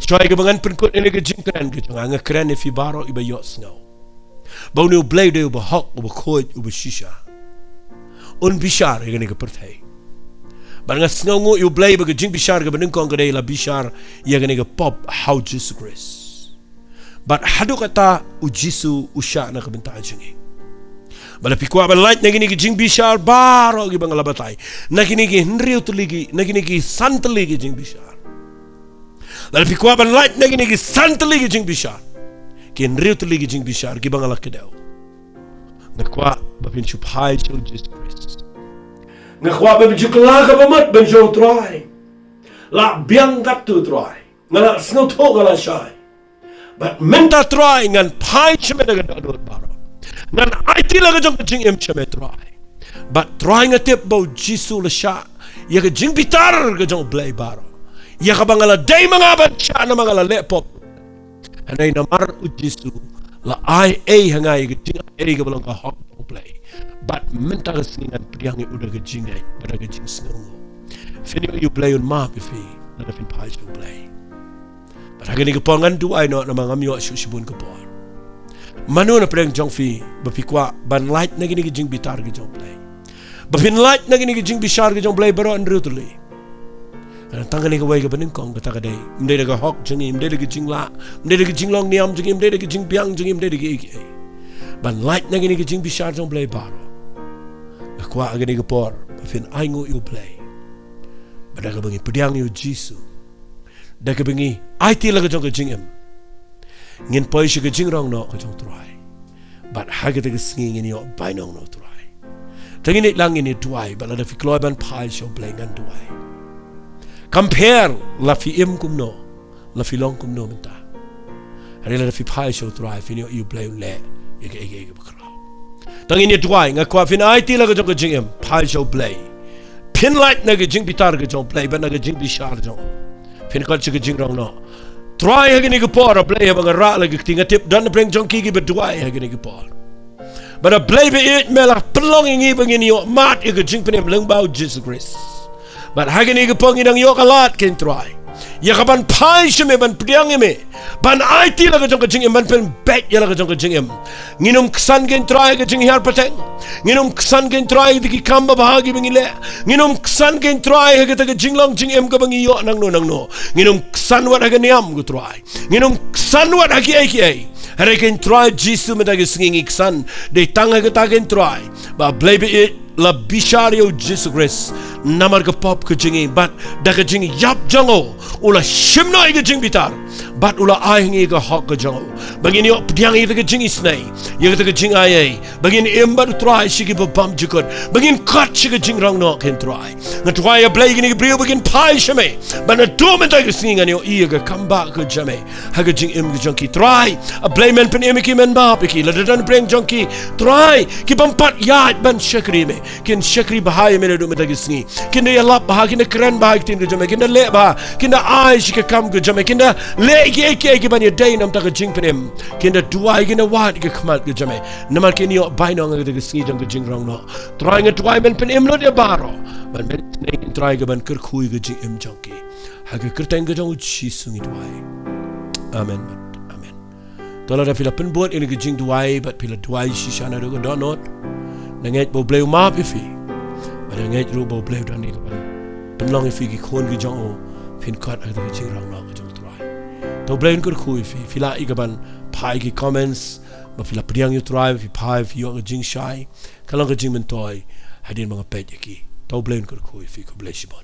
Try ke bangan penkut ini ke jingkran ke jangan ngakran fi baro iba yok snau. Bau ni Blei de uba hok uba koi uba shisha. Un bishar ke ni ke pertai. Barang snau ngo yu Blei ke Jingbishar ke benengkong ke la bishar ia ke ni ke pop how Jesus Christ. But hadu kata ujisu usha na ke bentai jingi. Bala pikwa ba light na gini ke Jingbishar baro ke bangala batai. Na gini ke henriu tuligi, na gini ke santali ke Jingbishar. Lalu pikwa ban light nagi nagi santali ke Jingbishar ken riu tali ke Jingbishar ki bangala kedau ngakwa bapin chupai chul Jesus Christ ngakwa bapin chukla ka bamat ben jo try la biang kat tu try ngala snow to ngala shai but menta try ngan pai cheme daga dot baro ngan IT laga jong jing em cheme try but try ngatip bau jisu la sha ya ga jing bitar ga jong Blei baro ya ka bangala day mga bancha na mga lepop anay namar u jisu la ai hangai ga jing ai ga balang ka hok Blei but menta ga singan priang udah ga jing ai pada ga jing sngo fini you Blei on map ifi na fin pai jo Blei but hagani ga pongan du ai no na mga myo shibun ka por manu na preng jong fi bapikwa ban light na gini ga jing bitar ga jong Blei bapin light na gini ga jing bishar ga jong Blei baro andrutuli tanggal ni kawai ke bening kong kata kadai, mendai daga hok jengi, mendai daga jingla, mendai daga jinglong niam jengi, mendai daga jing piang jengi, mendai daga iki. Ban light na gini ke jing bishar jong Blei baro. Akwa agani ke por, bafin aingu you Blei. Badaga bengi pediang you Jisu. Daga bengi IT laga jong ke jingem. Ngin poi shi ke jingrong no ke jong try. But haga daga sngi ngin yo bainong no try. Tangi ni lang ini tuai, balada fi kloi ban pai show Blei ngan tuai. Compare la fi im kum no la fi long kum no menta hari la fi pai show try fi you Blei le ye bakra tang ini tuai nga kwa fin IT la ga jong jing em pai show Blei pin light na ga jing bitar ga jong Blei ban na ga jing bishar jong fin ka chi ga jing rong no try ha ni ga por Blei ba ga ra la ga tinga tip dan bring jong ki ba tuai ha ni ga por but a Blei be it mela belonging even in your mat ga jing penem leng bau Jesus Christ. But hagani ke pangin ang yok alat ken try. Ya kapan pai sheme ban priang eme. Ban IT la ka jong ka jing em ban pen bet ya la ka jong ka jing em. Nginum ksan ken try ka jing har pateng. Nginum ksan ken try di kamba bahagi bengile. Nginum ksan ken try ha ka jing long jing em ka bangi yo nang no. Nginum ksan wat hagani am go try. Nginum ksan wat hagi ai. Hare ken try Jisu meta ke singing ksan de tanga ka ta ken try. Ba Blei be it la bishario Jesus Christ namar ka pop ka jingi but daga jingi yap jango ula shimna iga jing bitar but ula ahingi ka hok ka jango bagini op diang ita ka jingi snai ya ka jing ai bagini embar try shigi ba bam jikot bagin kat shigi jing rang no ken try nga try a Blei gini brio bagin pai shame but na do men daga singa ni iya ka kamba ka jame ha ka jing em ka junkie try a Blei men pen emiki men ba piki la dan breng junkie try ki bampat ya ban shakri me kin shakri bahaya mele do meta gisni kinda ya lap bah kinda keren bah tin ge jame kinda le bah kinda ai shika kam ge jame kinda le ke ban ye day nam ta ge jing penem kinda duai kinda wat ge khamat ge jame namar kin yo baino ge ge gisni jang ge jing rong no try ge duai men penem lo de baro ban men ne try ge ban ker khui ge jing em jang ki ha ge kerteng ge jang chi sungi duai amen amen tola da fila pen buat ini ge jing duai bat pila duai shi shana do do not nanget bo Blei map ifi pada nanget ru bo Blei dan ni kapan penlong ifi ki khon ki jong o fin kat ada ki jing rang na ki jong try to Blei kur khu ifi fila i kapan pai ki comments ba fila priang you try fi pai fi yo jing shai kalong ki jing men toy hadin mga pet ki to Blei kur khu ifi ko Blei shibon